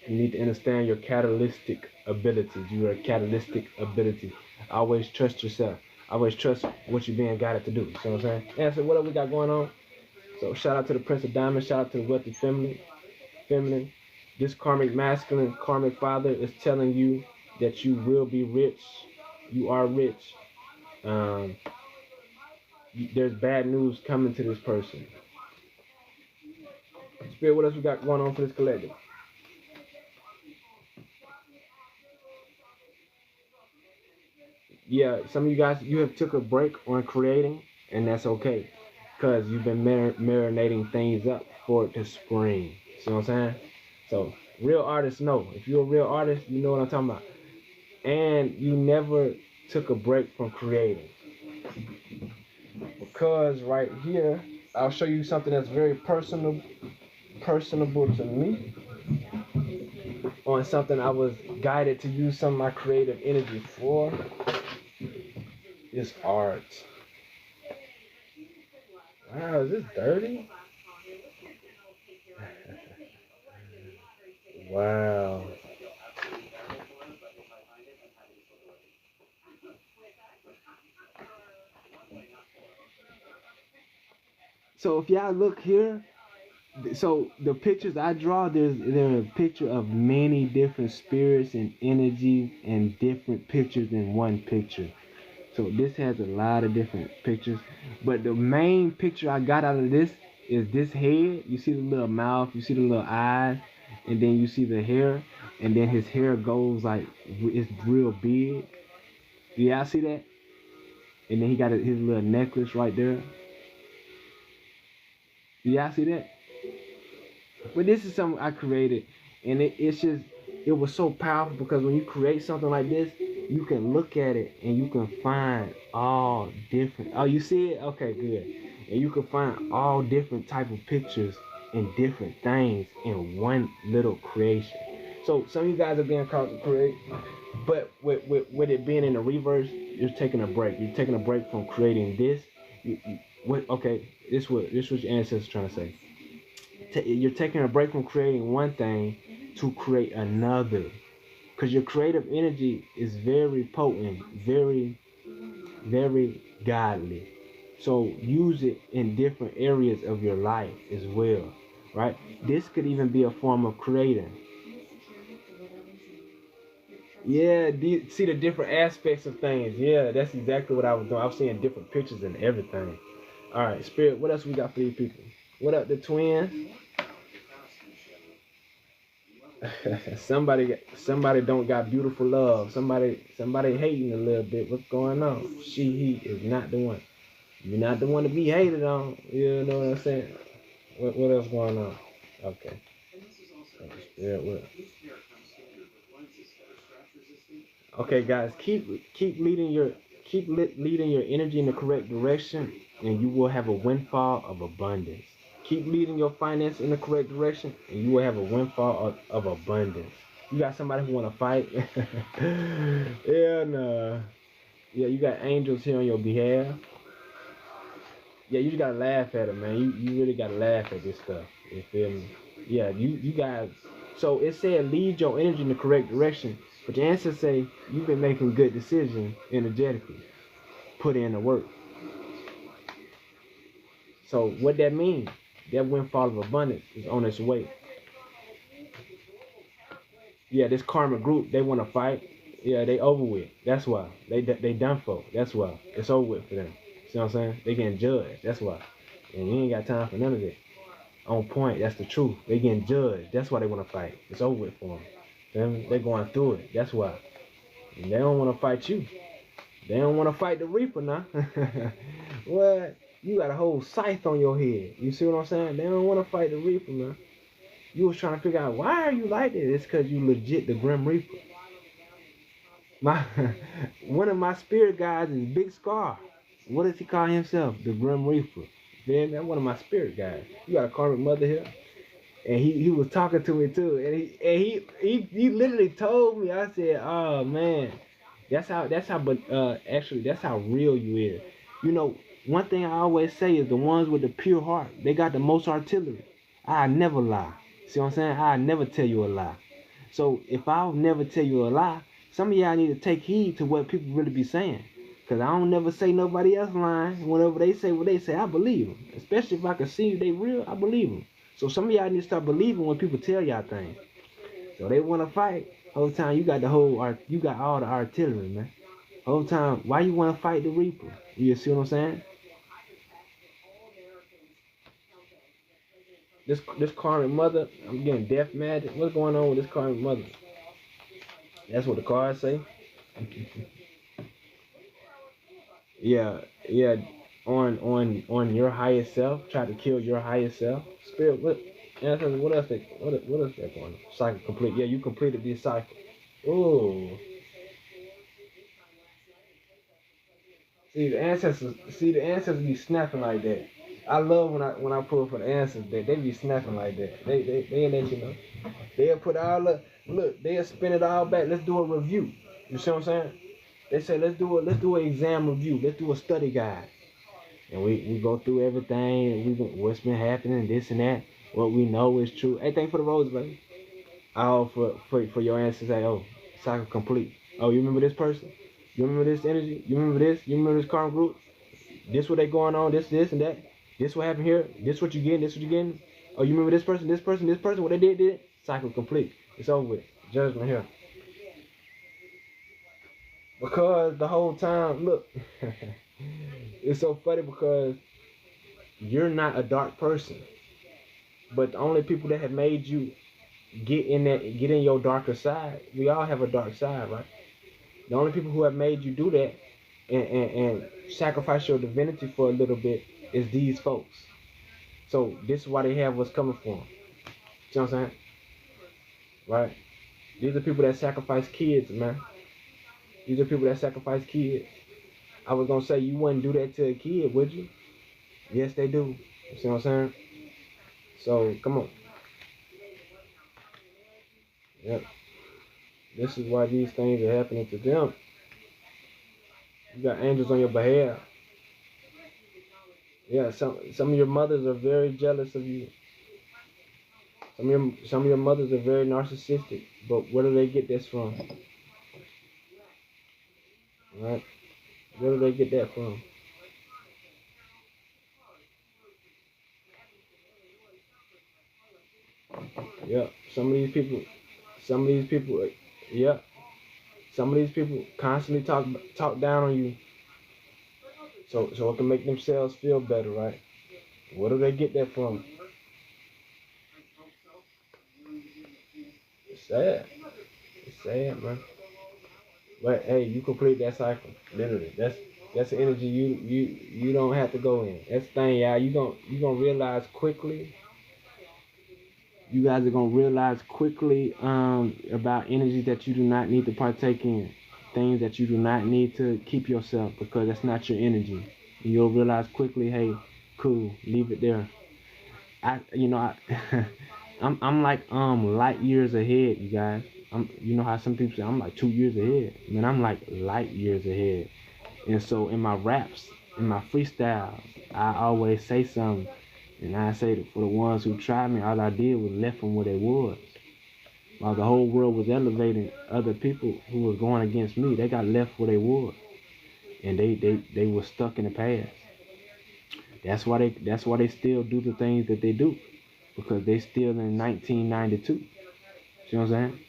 You need to understand your catalytic abilities. You are a catalytic ability. Always trust yourself. Always trust what you're being guided to do. You see what I'm saying? Yeah, so what else we got going on? So shout out to the Prince of Diamonds. Shout out to the wealthy feminine. This karmic masculine, karmic father is telling you that you will be rich. You are rich. Um, there's bad news coming to this person. Spirit, what else we got going on for this collective? Yeah, some of you guys, you have took a break on creating, and that's okay, because you've been marinating things up for it to spring. See what I'm saying? So real artists know. If you're a real artist, you know what I'm talking about. And you never took a break from creating, because right here, I'll show you something that's very personable to me, on something I was guided to use some of my creative energy for. Is art. Wow, is this dirty? Wow. So if y'all look here, so the pictures I draw, there's a picture of many different spirits and energies and different pictures in one picture. So this has a lot of different pictures, but the main picture I got out of this is this head. You see the little mouth, you see the little eyes, and then you see the hair, and then his hair goes like it's real big. Yeah, I see that. And then he got his little necklace right there. Yeah, I see that. But this is something I created, and it was so powerful, because when you create something like this, you can look at it and you can find all different. Oh, you see it? Okay, good. And you can find all different type of pictures and different things in one little creation. So some of you guys are being called to create, but with it being in the reverse, you're taking a break. You're taking a break from creating this. Okay, this was your ancestors trying to say. You're taking a break from creating one thing to create another. because your creative energy is very potent, very, very godly. So use it in different areas of your life as well, right? This could even be a form of creating. Yeah, see the different aspects of things. Yeah, that's exactly what I was doing. I was seeing different pictures and everything. All right, Spirit, what else we got for these people? What up, the twins? Somebody don't got beautiful love. Somebody hating a little bit. What's going on? He is not the one. You're not the one to be hated on. You know what I'm saying? What else going on? Okay. Yeah. Okay, guys, keep leading your energy in the correct direction, and you will have a windfall of abundance. Keep leading your finance in the correct direction, and you will have a windfall of abundance. You got somebody who want to fight? Yeah, no. Yeah, you got angels here on your behalf. Yeah, you just gotta laugh at it, man. You really gotta laugh at this stuff. You feel me? Yeah, you guys. So it said lead your energy in the correct direction, but your answers say you've been making good decisions energetically. Put in the work. So what that means? That windfall of abundance is on its way. Yeah, this karma group, they want to fight. Yeah, they over with. That's why. They done for. That's why. It's over with for them. See what I'm saying? They getting judged. That's why. And you ain't got time for none of that. On point. That's the truth. They getting judged. That's why they want to fight. It's over with for them. They're going through it. That's why. And they don't want to fight you. They don't want to fight the Reaper now. What? You got a whole scythe on your head. You see what I'm saying? They don't want to fight the Reaper, man. You was trying to figure out why are you like this? It's because you legit the Grim Reaper. My one of my spirit guides is Big Scar. What does he call himself? The Grim Reaper. Then that's one of my spirit guides. You got a karmic mother here, and he was talking to me too, and he literally told me. I said, oh man, but actually that's how real you is. You know, one thing I always say is the ones with the pure heart, they got the most artillery. I never lie. See what I'm saying? I never tell you a lie. So if I'll never tell you a lie, some of y'all need to take heed to what people really be saying. Cause I don't never say nobody else lying. Whenever they say what they say, I believe them. Especially if I can see they real, I believe them. So some of y'all need to start believing when people tell y'all things. So they want to fight. Whole time you got you got all the artillery, man. Whole time, why you want to fight the Reaper? You see what I'm saying? This karmic mother, I'm getting death magic. What's going on with this karmic mother? That's what the cards say. Yeah, yeah. On your highest self, try to kill your highest self. Spirit, what else? What else that going on? Cycle complete. Yeah, you completed this cycle. Ooh. See the ancestors be snapping like that. I love when I pull for the ancestors that they be snapping like that. They let you know. They'll put all the look, they'll spin it all back. Let's do a review. You see what I'm saying? They say let's do an exam review. Let's do a study guide. And we go through everything, what's been happening, this and that, what we know is true. Hey, thank for the rose, baby. All for your answers. Say, oh, cycle complete. Oh, you remember this person? You remember this energy? You remember this? You remember this karma group? This what they going on? This and that. This what happened here. This what you getting? This what you getting? Oh, you remember this person? This person? This person? What they did? Cycle complete. It's over with. Judgment here. Because the whole time, look, it's so funny because you're not a dark person, but the only people that have made you get in your darker side, we all have a dark side, right? The only people who have made you do that and sacrifice your divinity for a little bit is these folks. So this is why they have what's coming for them. See what I'm saying? Right? These are people that sacrifice kids, man. These are people that sacrifice kids. I was gonna say you wouldn't do that to a kid, would you? Yes, they do. You see what I'm saying? So come on. Yep. This is why these things are happening to them. You got angels on your behalf. Yeah, some of your mothers are very jealous of you. Some of your mothers are very narcissistic, but where do they get this from? Right? Where do they get that from? Yeah. Some of these people, yeah. Some of these people constantly talk down on you, so it can make themselves feel better, right? Where do they get that from? It's sad. It's sad, man. But hey, you complete that cycle. Literally. That's the energy you don't have to go in. That's the thing, y'all. You gonna realize quickly. You guys are gonna realize quickly about energy that you do not need to partake in. Things that you do not need to keep yourself because that's not your energy. And you'll realize quickly, hey, cool, leave it there. I I'm like light years ahead, you guys. You know how some people say I'm like 2 years ahead. Man, I'm like light years ahead. And so in my raps, in my freestyles, I always say something. And I say that for the ones who tried me, all I did was left them where they was. While the whole world was elevating other people who was going against me, they got left where they was. And they were stuck in the past. That's why they still do the things that they do. Because they still in 1992. See what I'm saying?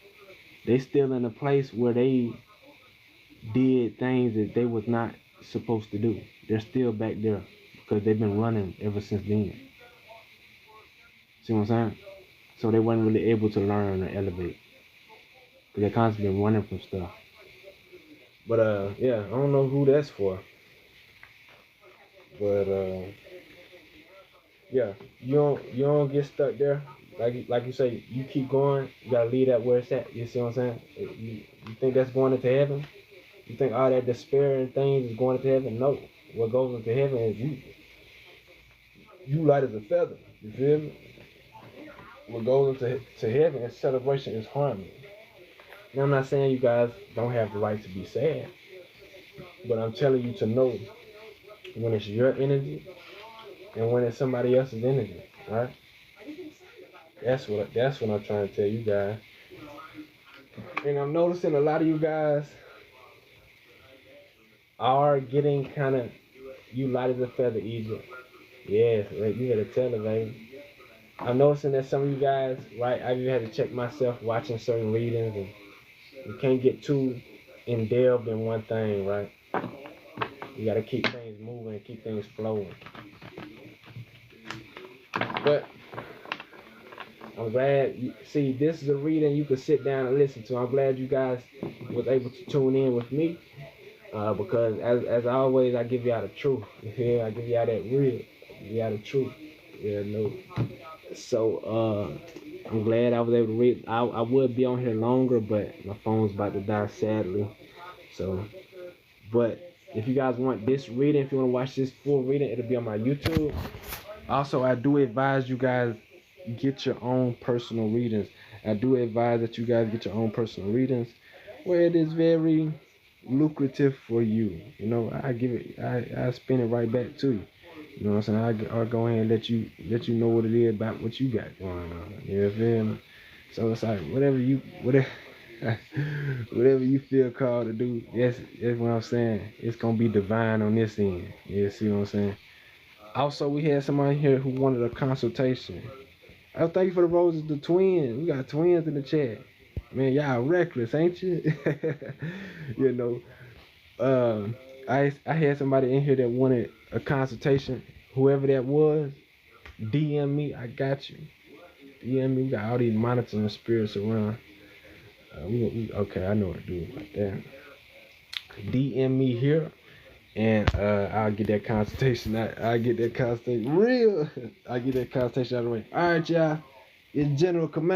They still in a place where they did things that they was not supposed to do. They're still back there because they've been running ever since then. See what I'm saying? So they weren't really able to learn or elevate because they constantly been running from stuff. But yeah, I don't know who that's for. But yeah, you don't get stuck there. Like you say, you keep going. You gotta leave that where it's at. You see what I'm saying? You think that's going into heaven? You think all that despair and things is going into heaven? No. What goes into heaven is you. You light as a feather. You feel me? What goes into heaven is celebration, is harmony. Now I'm not saying you guys don't have the right to be sad, but I'm telling you to know when it's your energy and when it's somebody else's energy, right? That's what I'm trying to tell you guys. And I'm noticing a lot of you guys are getting kind of, you light as a feather, Egypt. Yes, you had to tell it, baby. I'm noticing that some of you guys, right, I've even had to check myself watching certain readings, and you can't get too delved in one thing, right? You gotta keep things moving and keep things flowing. But I'm glad see this is a reading you could sit down and listen to. I'm glad you guys was able to tune in with me. Because as always I give y'all the truth. Yeah, I give y'all that real. I give y'all the truth. Yeah, no. So I'm glad I was able to read. I would be on here longer, but my phone's about to die sadly. So but if you guys want this reading, if you want to watch this full reading, it'll be on my YouTube. Also, I do advise you guys get your own personal readings. I do advise that you guys get your own personal readings where it is very lucrative for you. You know, I spin it right back to you. You know what I'm saying? I'll go ahead and let you know what it is about what you got going on. You feel me? So it's like whatever whatever you feel called to do, that's what I'm saying. It's gonna be divine on this end. You see what I'm saying? Also, we had somebody here who wanted a consultation. Oh, thank you for the roses, the twins. We got twins in the chat. Man, y'all reckless, ain't you? You know, I had somebody in here that wanted a consultation. Whoever that was, DM me. I got you. DM me. We got all these monitoring spirits around. Okay, I know what to do like that. DM me here, and I'll get that consultation. I'll get that consultation real. I'll get that consultation out of the way. All right, y'all. It's General Command.